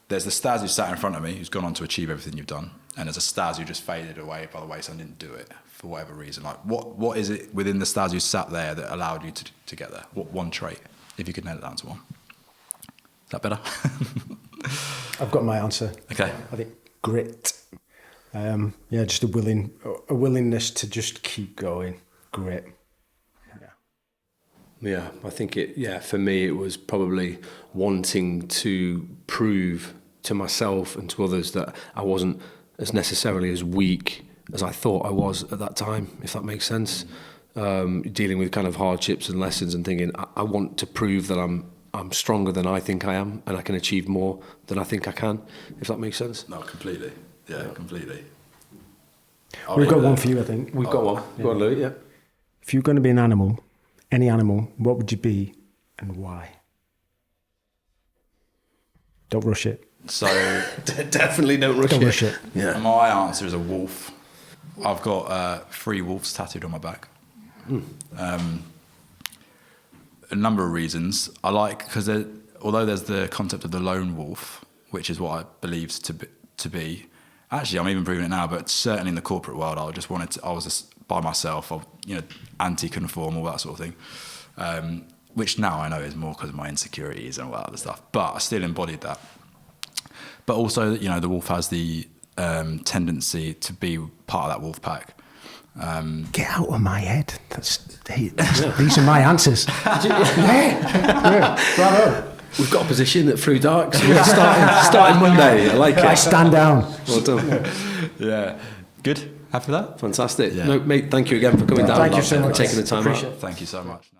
There's the Staz who sat in front of me, who's gone on to achieve everything you've done, and there's a Staz who just faded away by the wayside and didn't do it for whatever reason. Like, what is it within the Staz who sat there that allowed you to get there? What one trait, if you could nail it down to one? Is that better? I've got my answer. Okay. I think grit. Just a willingness to just keep going. Grit. Yeah, I think for me, it was probably wanting to prove to myself and to others that I wasn't as necessarily as weak as I thought I was at that time, if that makes sense. Dealing with kind of hardships and lessons and thinking, I want to prove that I'm stronger than I think I am and I can achieve more than I think I can, if that makes sense. No, completely. Yeah, completely. We've got one for you, I think. We've got one. Go on, Louis, yeah. If you're going to be an animal, any animal, what would you be and why? Don't rush it. So Definitely don't rush Don't it. rush it. Yeah. my answer is a wolf. I've got 3 wolves tattooed on my back. A number of reasons. I like, because although there's the concept of the lone wolf, which is what I believe to be. Actually, I'm even proving it now, but certainly in the corporate world, I was just by myself, anti-conform, all that sort of thing, which now I know is more because of my insecurities and all that other stuff, but I still embodied that. But also, the wolf has the tendency to be part of that wolf pack. Get out of my head. These are my answers. Bravo. We've got a position at Thrudark, so we're starting Monday. I like it. I stand down. Well done. Yeah. Good. Happy with that? Fantastic. Yeah. No, mate, thank you again for coming down. Thank you so much. Taking the time out. Thank you so much.